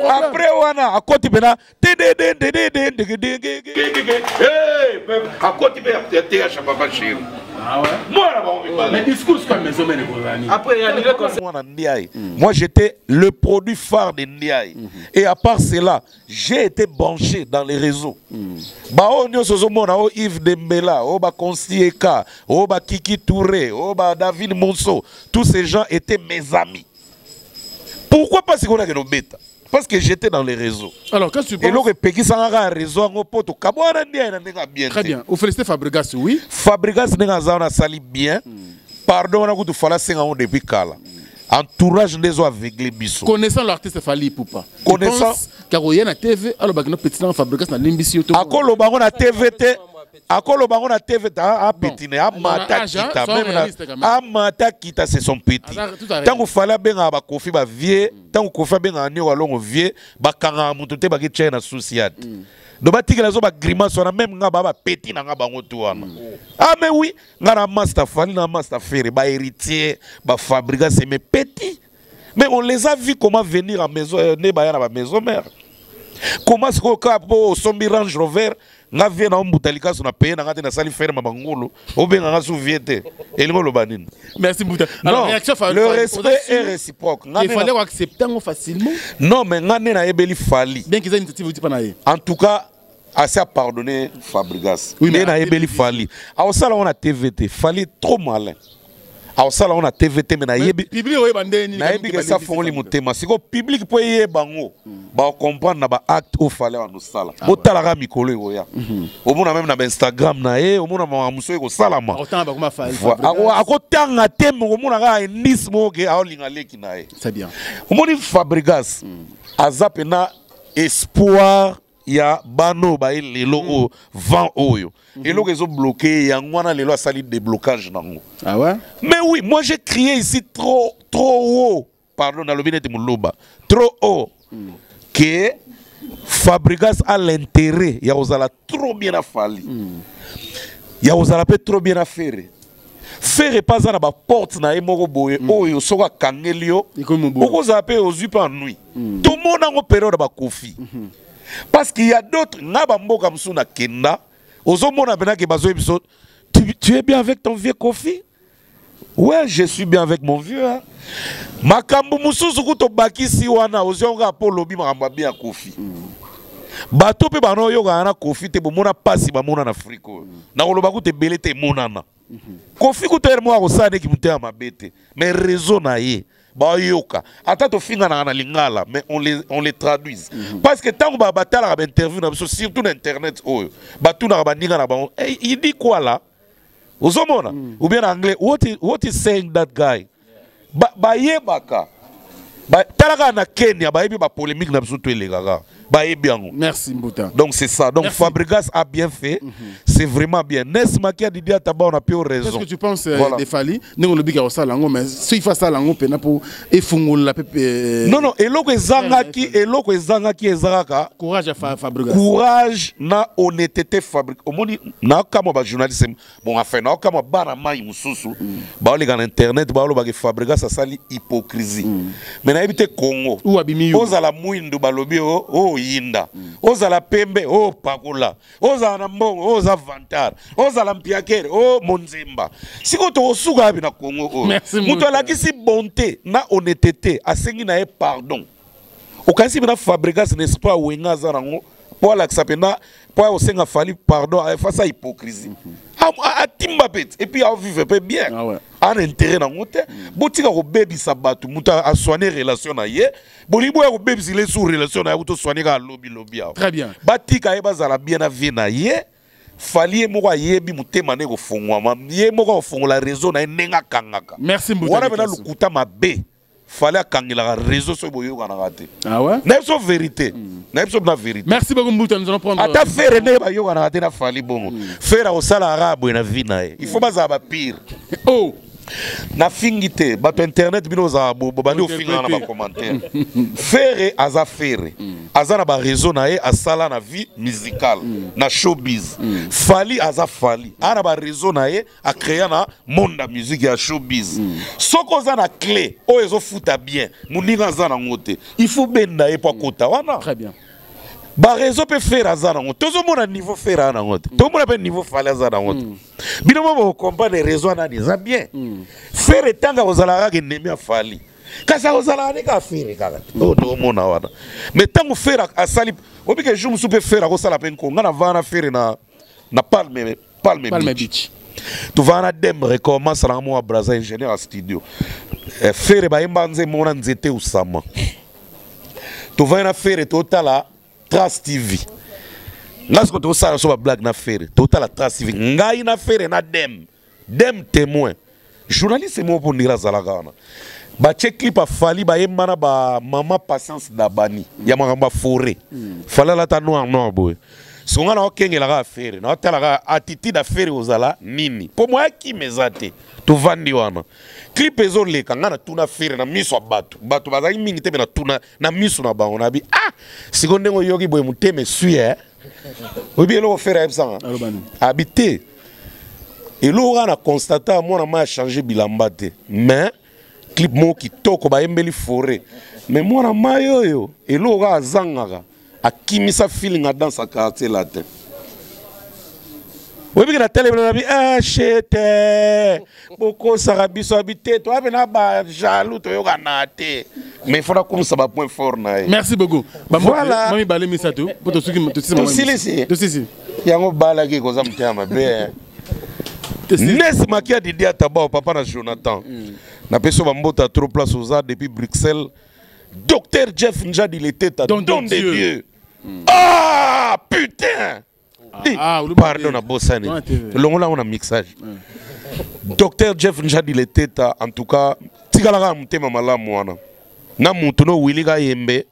après, on a à côté de à côté de Ah ouais. Mais discours comme mes hommes. Après, moi, j'étais le produit phare de Ndiaye. Et à part cela, j'ai été branché dans les réseaux. Bah, on y a Yves Dembela, Konsti Eka, Kiki Touré, David Monceau. Tous ces gens étaient mes amis. Pourquoi pas si on a nos bêta? Parce que j'étais dans les réseaux. Alors, quand tu penses... Et donc, un réseau, très bien. Vous félicitez Fabregas, oui. Fabregas n'a sali bien. Pardon, on a fait la scène depuis Kala. Entourage des oies aveuglés biso. Connaissant l'artiste Fali Poupa. Connaissant. Car il y a TV, alors que petit Fabregas n'a l'imbécile. Akolo bango na TVT. Akolo bango na TVT a pétiné, a mata kita, même a mata kita c'est son petit. Tant que fallait bien à Kofi ba vieux, tant que Kofi bien à Nyo along vieux, ba kanga mutote ba kitchen na souciat. Do ba tigela zo ba grimace on a même nga ba petit na nga bango tuana. Ah mais oui, nga na master Fali na master Ferry ba héritier, ba Fabregas c'est mes petits. Mais on les a vus comment venir à maison ne ba ya na ba maison mère. Comment est-ce que au Sombi Range Rover nga vient na Mbutalika sur na paye na ngate na sali ferme bangolo ou bien nga souviete elingo lobanine. Merci Mbuta. Alors le respect est réciproque. Il fallait accepter facilement. Non mais nga ne na ebeli Fali. Bien qu'ils aient une initiative pas na. En tout cas assez à pardonner Fabregas. Oui mais na ebeli Fali. A osala on a TVT Fali trop malin. Alors ça là on a TVT mais na yebi public oye bandeni na yebi que ça font li mutema siko public po ye bango ba comprendre na ba acte au fallait en sala o talaka mikolo yoya o mona même na Instagram na ye o mona ma muso ko salama autant ba kuma Fali ako tanga teme o mona ga nis mo ke a linga leki na ye c'est bien o moni Fabregas azapena espoir ya bano ba lelo o vent oyo et là ils ont bloqué yangwana lelo a sali déblocage nango. Ah ouais. Mais oui, moi j'ai crié ici trop haut, pardon dans le binete muluba, trop haut que Fabregas a l'intérêt ya ozala trop bien à Fali. Ya ozala peut trop bien à faire pas na ba porte na emoko boye oyo soka kangelio oko zape ozupa nuit. Tout le monde a une période ba kofi. Parce qu'il y a d'autres ngaba mboka msuna kenda ozomona bena ke bazo episode tu es bien avec ton vieux Kofi? Ouais, je suis bien avec mon vieux. Hein? Makambu mususu kuto bakisi wana ozonga po lobi makamba bien Kofi. Bato pe bano yoga na Kofi te bomona pasi ba mona na Afrique. Na koloba ku te belé te monana. Kofi ku ter mo akosane ki muté mabete. Mais raison na ye. Ba yoka. Ata to finga na lingala mais on les traduise. Parce que tant ba batala ba interview na surtout na internet oyo. Batu na ba ninga na ba il dit quoi là? Ozomona ou bien en anglais what is saying that guy? Ba yebaka. Ba talaka na Kenya ba yebi ba polémique na biso to elegaka. Merci Mbouta. Donc c'est ça. Donc merci. Fabregas a bien fait. C'est vraiment bien. Nesma qui a dit à Taba, on a plus raison. Qu'est-ce que tu penses de Fali? Nous le biga ça lango mais si il fait ça lango pena pour efungol la pepe. Non, eloko ezangaki ezaka. Courage à Fabregas. Courage na honnêteté Fabregas. Omoni na kama ba journaliste bon enfin na kama bana mai mususu. Ba oli dans internet ba lo ba Fabregas ça sali hypocrisie. Mais na ebité Congo. Ou abimi yo. Ozala muindu balobi o yinda ozala pembe o pakula ozala mbongo oza vantar ozala mpiakere o monzemba siko to osuka bi na Congo o muto alakisi bonté na honnêteté asengi na e pardon okasi bina Fabregas n'est pas wenga zarango po alakisa pena po osenga Fali pardon face à hypocrisie a timba pet et puis a vivre peu bien en intérêt na ngote botika ko baby sabatu muta a soigner relation na ye bolibo ya ko baby sile sur relation na to soigner ka lobby très bien batika e bazala bien na vie na ye Fali moko yebi mutema ne ko fongwa ye moko fongola réseau na nenga kangaka merci Mbouta wana bena lukuta mabe fallait kangila la réseau so boyo kana raté ah ouais na so vérité na so na vérité merci beaucoup Mbouta nous allons prendre ata faire ne ba yo kana raté na Fali bongo faire au sala arabe na vie na il faut pas ba pire oh na fingité bato internet bino za bobandi ofinga na ba commentaire faire aza faire aza na ba réseau na ye asala na vie musicale na showbiz Fali aza Fali ana ba réseau na ye a créer na monde de musique ya showbiz soko za na clé o ezo futa bien muninga za na ngote il faut benda ye pa kota wana très bien ba réseau peut faire azar nango tozo mona niveau faire nango to mona pe niveau fale azar nango bino mo comprendre réseau na déjà bien faire tanga ozala ka nemi afali kasa ozala ne ka faire kaka to mona wana mais tango faire asali obi ke jour musu peut faire ko sala pe ko ngana vana faire na palme beach tu vana dem recommence na mo braza ingénieur à studio faire ba imbanze mona nzete usama tu vana faire totala Trace TV. Là, ce que tu as sur la blague na faire, total la Trace TV. Ngai na faire na dem témoin. Journaliste c'est moi pour dire la zalagana. Ba check clip a fali ba yemana ba maman patience d'abani. Ya makamba forêt. Fala la ta noir boy. Si on a okenge la faire, na tala attitude à faire ozala nini. Pour moi qui mezate. Tu vandi wana. Clip ezo le kangana tuna faire na miso batu bazali mingi te na tuna na miso na bango na bi seconde ngo yogi boy muteme suye obi elo faire ebsanga habité et lo na constater moi na ma changer bilamba te mais clip mo ki toko ba embeli forêt mais moi na mayoyo et lo ga zangaka akimisa feeling dans sa quartier là te. Oui, mais la télé, on a dit, chete, beaucoup ça a biso habité, toi, ben a jaloux, tu as naté. Mais il faudra comme ça, point fort. Merci beaucoup. Voilà. Mami balé misato, pour te soutenir, tu sais, tu sais. Il y a un balagé qu'on a mis à ma belle. N'est-ce pas qu'il y a des dias tabac, papa na Jonathan. Na personne mbota trop place aux arts depuis Bruxelles. Docteur Jeff Njad, il était à don de Dieu. Ah, putain! Pardon, on a bossé. On a mixage. Docteur Jeff Njad, il était en tout cas. Tigalaga mutema malamu wana. Na mutuno wiliga yembe.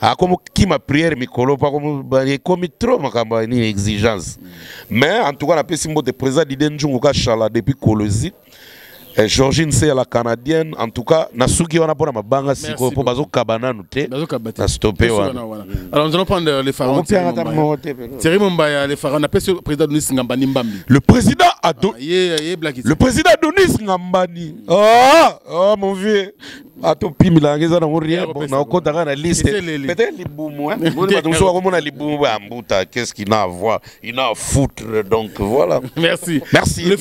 A comme qui ma prière mikolo pas comme trop makamba ni exigence. Mais en tout cas la pesimbo de président d'Idenjungu ka chala depuis Kolosi. Georgine c'est la canadienne en tout cas nasuki wana pona mabanga siko po bazo kabana nute na stopper wana. Alors nous allons prendre les pharaons. Thierry Mumbaya les pharaons appelle le président Donis Ngambani Mbambi. Le président Donis Ngambani. Oh mon vieux. Ato pimi la ngeza na rien na okota na liste peut-être libumu hein moi ba tonso ko mona libumu ba mbuta qu'est-ce qu'il a à voir il a à foutre donc voilà. Merci le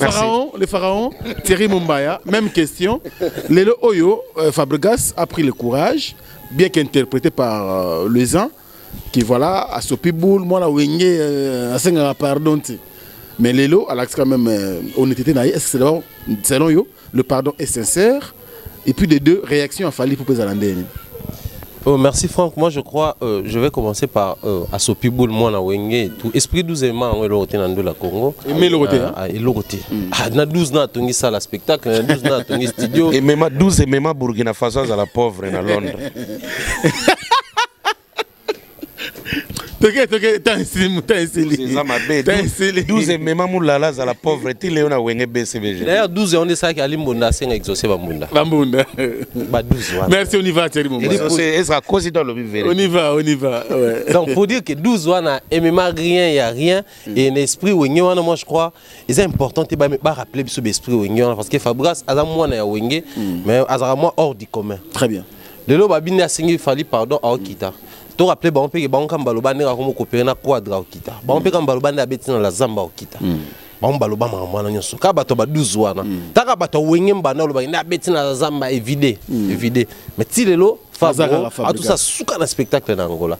pharaon Thierry Mumbaya même question Lelo Oyo Fabregas a pris le courage bien qu'interprété par les uns qui voilà à Sopiboul moi la wengé à senga pardon mais Lelo à l'axe quand même honnêteté na est-ce que c'est d'abord selon yo le pardon est sincère. Et puis des deux réactions à Fali pour Pézalandé. Merci Franck. Moi je crois, je vais commencer par Asopiboul, moi na Wenge, tout esprit 12 aimants on est dans la Congo. Mais le côté et le côté. Na 12 na tongi ça la spectacle, na 12 na tongi studio. Et même 12 et même Burkina Faso à la pauvre à Londres. T'as ça ma bête. 12 et même Moulala à la pauvreté, Léona Wenge BCBG. D'ailleurs 12 on est ça qui a Limbonda c'est exaucé Bambunda. Bah 12. Merci, on y va Thierry Mumbaya. On y va. Ouais. Donc pour dire que 12 on a MMA rien il y a rien et l'esprit Wenge moi je crois c'est important de pas rappeler ce esprit Wenge parce que Fabregas a moi na Wenge mais a moi hors du commun. Très bien. Le lo babine a signé Fali pardon à Okita. To rappeler ba on peut que ba on kan baloba ne comme coopérer na quadra Okita. Ba on peut kan baloba na beti na la zamba Okita. Ba on baloba mwana nyonso. Ka bato ba 12 wana. Taka bato Wenge mbana lo ba na beti na la zamba évidé. Mais ti lelo Fabregas a tout ça souka na spectacle na Angola.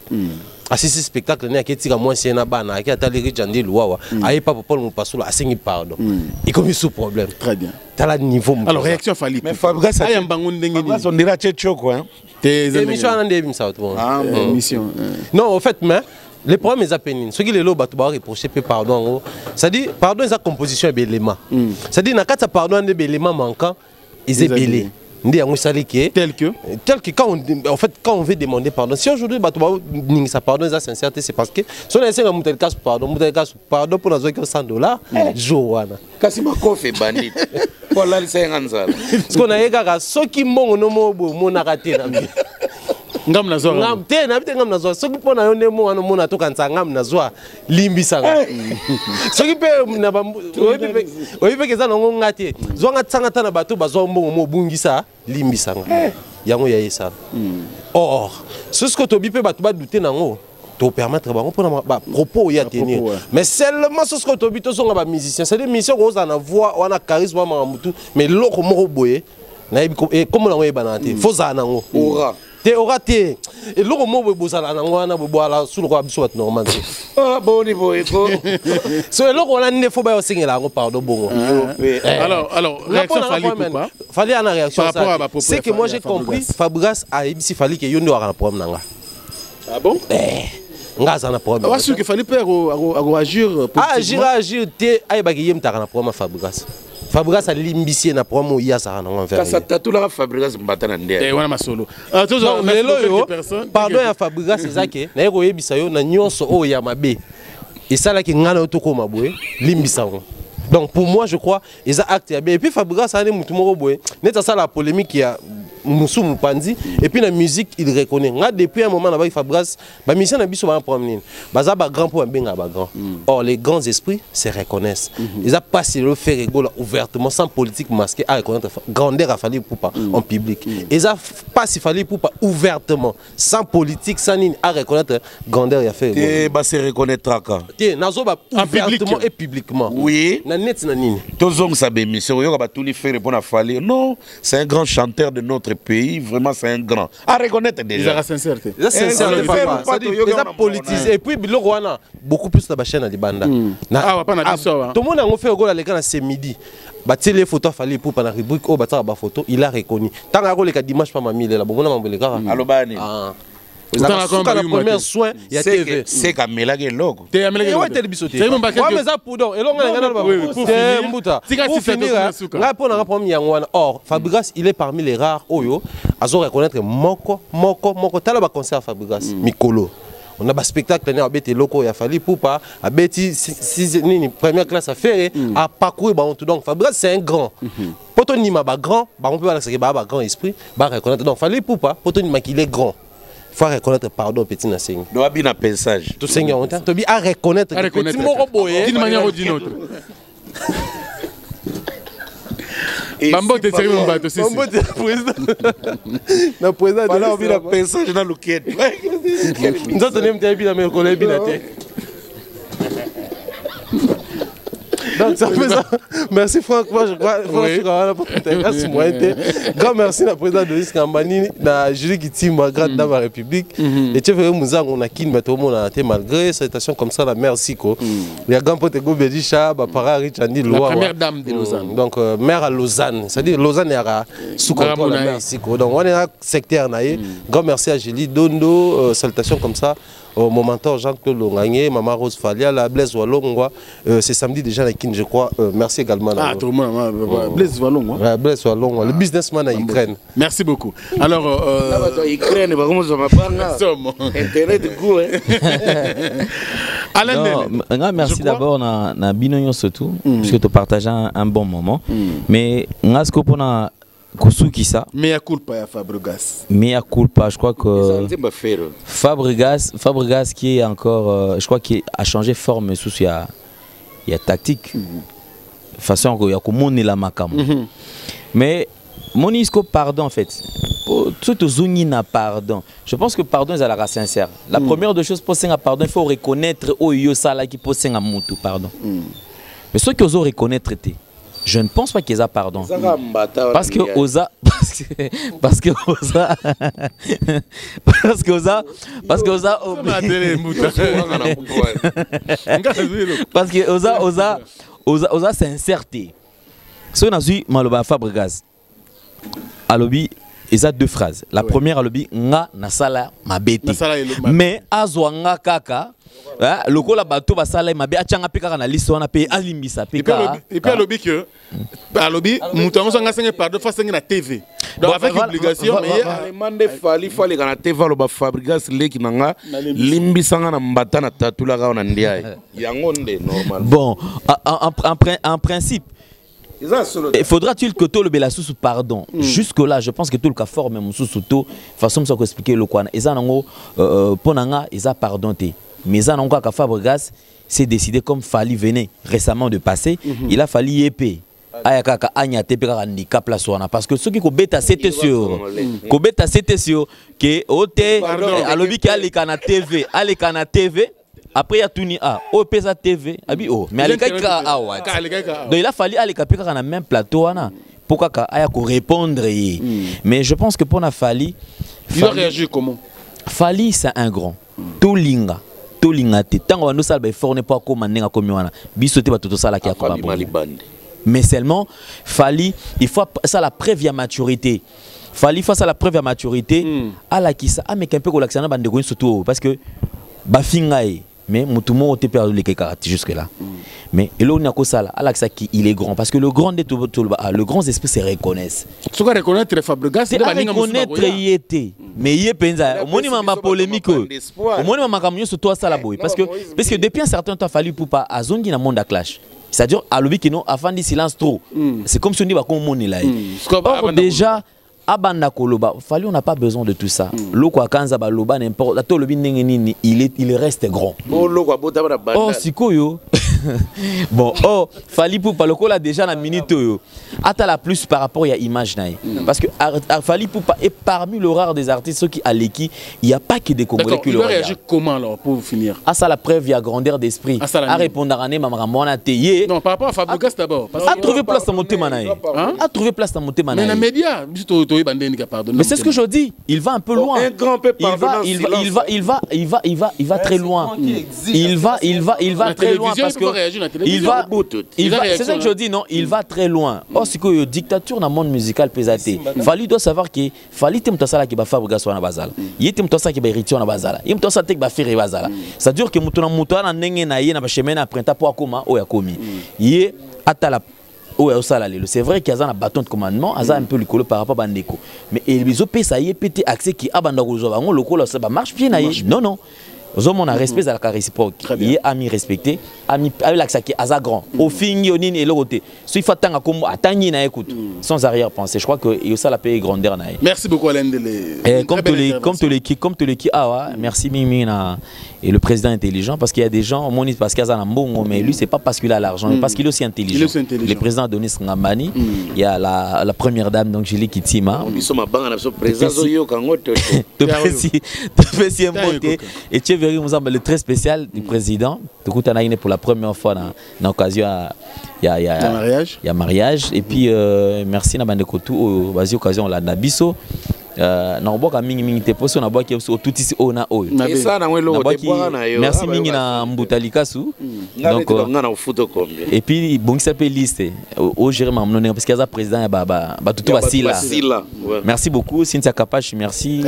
Assisi spectacle ne aketika moi c'est na bana aki atali Richandi Luawa aye papa Paul Mupasula asengi pardon et comme sous problème. Très bien. T'as la niveau. Alors réaction Fali. Mais Fabregas a mbango ndenge ni. On dira tchoko hein. Tes émissions en ndé bimsa tout. Ah émission. Non en fait mais les problèmes les appenines ce qui les loba to ba reprocher pardon ça dit pardon est sa composition élément. Ça dit na kata pardon des éléments manquants ils est belé. Tel que quand on veut demander pardon, si aujourd'hui ça pardon c'est sincérité c'est parce que si on essaie de monter le cas pardon pour nous donner $100 Joana Kasima kofe bandit voilà le 50 ans ce qu'on a également ceux qui m'ont nommé mon arrêté ngam na zo ngam te na bite ngam na zo soki pona yo nemo wana mona to kanza ngam na zo limbisanga soki pe na ba oyipe keza nango ngati zo ngatsanga tana bato bazo mbongo mo bungisa limbisanga yango ya yesa or ce que to bipe bato ba douter nango to permettre ba propos ya tenir mais seulement ce que to bito songa ba musicien c'est des musiciens qu'on a voix on a charisme mamutu mais loko moko boye na et comme on a banate faut za nango Aura te aura te et loko moko bozala nango wana boala sous le roi biso bat normal ah boni boy ko so loko wana ne faut ba singela ngo pardon bongo alors réaction fallait en réaction c'est que moi j'ai compris Fabregas a ici fallait que yo ndo ara problème nanga ah bon ngaza na problème parce qu'il fallait pas agir agir te ay ba yem ta na problème Fabregas a limbissier na problème ya ça na envers ça tatula Fabregas mbata na ndé wana masolo pardon ya Fabregas ezake na yeko yebisa yo na nyonso o ya mabe et ça là qui ngana otoko mabwe limbisa ngo. Donc pour moi je crois ils a acte bien et puis Fabregas a mutu moko boye neta ça la polémique il y a Moussou Mupandi et puis la musique il reconnaît nga depuis un moment là-bas Fabregas ba mission na biso ba problème baza ba grand pour benga ba grand or les grands esprits se reconnaissent ils a pas si le faire rigolo ouvertement sans politique masquée à reconnaître grandeur a fallu pour pas en public ils a pas si fallu pour pas ouvertement sans politique sans ni à reconnaître grandeur il a fait et ba se reconnaître ka te nazo ba ouvertement et publiquement oui na net na nini tozong sa be mission yo ba tout ni faire pour na fallu non c'est un grand chanteur de notre pays vraiment c'est un grand à reconnaître déjà la sincérité ça politisé et puis biloko wana beaucoup plus la chaîne à libanda ah pas na biso tout le monde a fait gola les gars c'est midi ba télé photo fallait pour la rubrique au bata ba photo il a reconnu tant que les dimanche pas mamie là bon na mambele kaka alobani la première soin il y a TV c'est kamela ke loko te amela ke ouais télévision ouais mais ça pour donc et là on a mbuta pour finir là pour na premier yango or Fabregas il est parmi les rares oyo azo reconnaître moko tala ba concert Fabregas mikolo on a un spectacle à Beti loko il a fallu pour pas à Beti première classe à faire à parcourir donc Fabregas c'est un grand poto nima ba grand ba on peut voir que ba grand esprit ba reconnaître donc fallait pour pas poto nima qu'il est grand faut reconnaître pardon petit na seigneur doit bien un pensage tout seigneur on to bi à reconnaître petit moko boye d'une manière ou d'une autre Bambo te sérieux mbato sisi Bambo te président na président voilà on bien un pensage dans le quai nzoto nem te bi na me ko le bi na te donc ça fait ça. Merci Franck, moi je crois grand merci à la présidente de l'Iskambani, à Julie Gitim, grande dame de la République. Et tu veux nous on a qui malgré cette situation comme ça la merci quoi. Il y a grand pote go Bedisha, para Richandi la première dame de Lausanne. Donc maire à Lausanne, c'est-à-dire Lausanne est sous contrôle merci quoi. Donc on est un secteur naïe. Grand merci à Julie Dondo, salutation comme ça. Au momentan Jean-Claude Longagné, Maman Rose Falia, la Blaise Wallongwa, c'est samedi déjà à Kin, je crois. Merci également. Ah, tout le monde, Blaise Wallongwa. Blaise Wallongwa, le businessman à Ukraine. Merci beaucoup. Alors, Ukraine, Internet, coup. Alain, merci d'abord na Binonyo surtout, parce que tu partages un bon moment. Mais, ngasko pona Koussoukissa. Mea culpa ya Fabregas. Mea culpa, je crois que Fabregas qui est encore, je crois qu'il a changé forme sous il y a tactique. De façon il y a comme la makam. Mais mon isco pardon en fait. Tout zuni na pardon. Je pense que pardon est à la sincère. La première des choses pour un pardon, il faut reconnaître oyo sala qui pose un mutu pardon. Mais ceux qui osent reconnaître je ne pense pas qu'ils aient pardon. Parce que Oza. Parce que Oza. Parce que Oza sincérité. Si on a vu Maloba Fabregas, à lobby, il y a deux phrases. La première, à lobby, nga nasala mabeti. Mais azwa nga kaka. Le coup la bateau va saler ma bien tiens apika na liste on a payé alimbisa pika et puis lobby que lobby mouton on s'engage par deux fois c'est na TV donc avec obligation mais demande fallait kana TV lo ba Fabregas leki nanga limbisa na mbata na tatula ka on ndia yango nde normal bon en principe il faudra-t-il que tout le Belassus pardon jusque-là je pense que tout le cas fort même sous to façon ça expliquer le quoi et ça nango ponanga et ça pardonné mais ça n'ont pas qu'à Fabregas c'est décidé comme Fali venait récemment de passer il a fallu épée aya kaka anya te peka handicap la soana parce que ceux qui kobeta c'était sûr que ote alobi ki aleka na TV après ya tuni o pesa TV abi mais aleka ka donc il a fallu aleka peka na même plateau wana pour kaka aya ko répondre mais je pense que pour na Fally il a réagi comment? Fally c'est un grand tolinga te tango wano sala ba effort ne pas comme nenga comme wana biso te ba toto sala ki akoma mais seulement Fally il faut ça la preuve à maturité Fally face à la preuve à maturité à la qui ça mais qu'un peu collectionneur bande de surtout parce que ba fingaï mais mutumo te perdu les caractères jusque là mais et là on a quoi ça là à la qui il est grand parce que le grand de tout le grand esprit se reconnaissent ce qu'on reconnaître les Fabregas c'est reconnaître y était mais y est penza au moins ma polémique au moins ma camion sur toi ça la boy parce que depuis un certain temps Fally pour pas azongi na monde à clash c'est-à-dire à l'objet qui non avant du silence trop c'est comme si on dit bah comme on est là or déjà abanda koloba Fally on n'a pas besoin de tout ça loko akanza ba loba n'importe la to lobi nini il reste grand oh sikoyo bon Fally pour pas loko là déjà la minute yo ata la plus par rapport à image naï parce que Fally pour pas est parmi le rare des artistes ceux qui à l'équipe il y a pas que des Congolais qui le regardent. Il réagit comment alors pour finir ça la preuve il y a grandeur d'esprit à répondre à Rané Mamramona Teye non par rapport à Fabregas d'abord à trouver place dans mon thème naï à trouver place dans mon thème naï mais les médias mais c'est ce que je dis il va un peu loin il va très loin il va très loin parce que c'est ça que je dis non il va très loin oh c'est que dictature dans le monde musical pesate Fally doit savoir que Fally tem tosala ki ba Fabregas wana bazala il tem tosala ki ba Héritier na bazala il tosala te ba Ferré bazala ça dure que mutu na ndenge na ye na ba chemin na printa po akoma o ya komi ye atala c'est vrai qu'il y a un bâton de commandement, il y a un peu le colo par rapport à Bandeko. Mais les OP, ça y est, pété accès qui a le colo, ça marche bien. Non. On a respect à la réciproque. Il est ami respecté, ami l'accès qui est grand. Au fin, il y a l'autre. Il faut attendre à écoute, sans arrière-pensée. Je crois que il y a ça la paix grandeur. Merci beaucoup, Alain Delé. Comme tu le qui merci Mimi et le président intelligent parce qu'il y a des gens au monde parce qu'il y a un bon mais lui c'est pas parce qu'il a l'argent mais parce qu'il est aussi intelligent. Le président Adonis Ngambani, il y a la première dame donc Julie Kitima. Nous sommes à Bangana président Zoyo Kangoto. Et tu verras le très spécial du président. Du coup, tu as pour la première fois dans l'occasion il y a mariage et puis merci na bande kotu basi occasion la nabiso na boka mingi te poso na boka tout ici ona oyo merci mingi na Mbutalikasu donc et puis bon s'appelle liste au gérer mamno parce qu'il y a président ya baba tout basila merci beaucoup Cynthia Kapache merci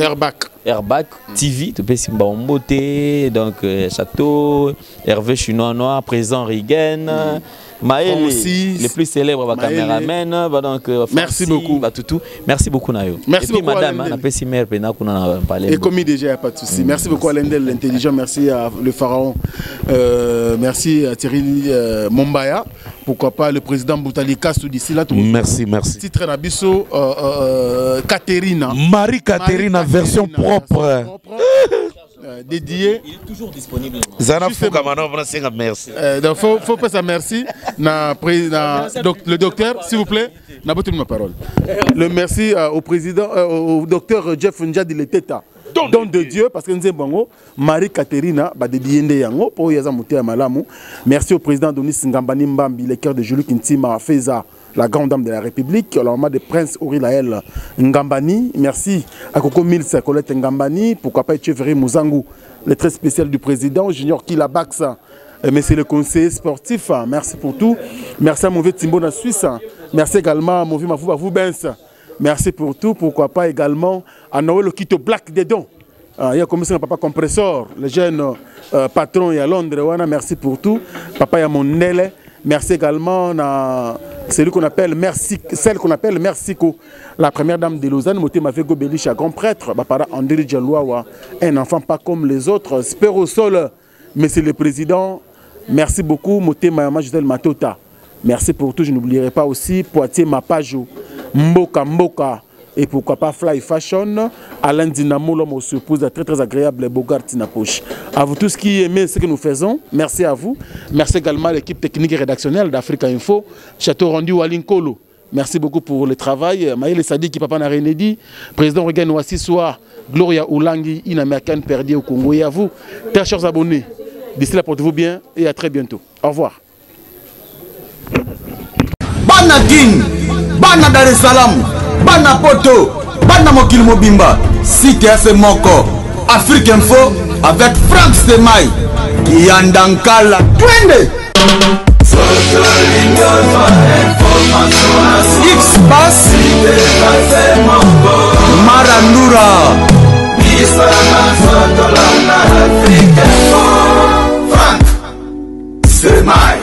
Airbag TV tu peux si Mbombote donc Château Hervé Chinois Noir président Rigen Maël, les plus célèbres caméramen, donc merci beaucoup. Merci beaucoup Nayo. Merci beaucoup madame, et commis déjà, il n'y a pas de souci. Merci beaucoup Alain Delé, l'intelligent, merci à le pharaon, merci à Thierry Mombaya, pourquoi pas le président Mbutalikasu d'ici là. Merci. Titre Nabiso, Caterina. Marie-Caterina, version propre. Dédié. Il est toujours disponible. Merci. Donc faut pas ça merci. Le docteur, s'il vous plaît, n'a pas ma parole. Le merci au président, au docteur Jeff Njadi Leteta. Don de Dieu parce que nous avons Marie-Caterina yango pour yaza mutea malamu. Merci au président Donis Ngambani Mbambi, le cœur de Julie Kintima Feza, la grande dame de la République, la maman de Prince Aurilaël Ngambani. Merci à Coco Mills, Colette Ngambani, pourquoi pas Echeverry Mouzangou, le très spécial du président, Junior Kilabax, mais c'est le conseiller sportif. Merci pour tout. Merci à Mauvais Timbo na Suisse. Merci également à Mauvais Mafou Bavou Benz. Merci pour tout. Pourquoi pas également à Noël Okito Black Dedon. Il y a comme ça Papa Compressor, le jeune patron à Londres. Merci pour tout. Papa Yamonele. Merci également à celle qu'on appelle Mercico, la première dame de Lausanne, Moté Mafego Belich, grand prêtre, Papa André Dialoua, un enfant pas comme les autres, Spero Sol, Monsieur le Président. Merci beaucoup, Moté Mayama Gisèle Matota. Merci pour tout. Je n'oublierai pas aussi Poitiers Mapajo, Mboka, et pourquoi pas Fly Fashion, Alain Dinamo, l'homme aux surposes très très agréable, Bogart Tina Poche. À vous tous qui aimez ce que nous faisons, merci à vous. Merci également à l'équipe technique et rédactionnelle d'Africa Info, Château Rendu Walinkolo. Merci beaucoup pour le travail. Maïle Sadi qui papa n'a rien dit, président Regan Ouassi Soir, Gloria Oulangi, une américaine perdue au Congo. Et à vous, très chers abonnés, d'ici là portez-vous bien et à très bientôt. Au revoir. Bana King, Bana Dar es Salaam, Bana Poto, Bana Mokil Mobimba, Site FM Moko, Afrique Info avec Frank Stemai, Kiandankala, Twende. X-Bass, Marandura, Frank Stemai.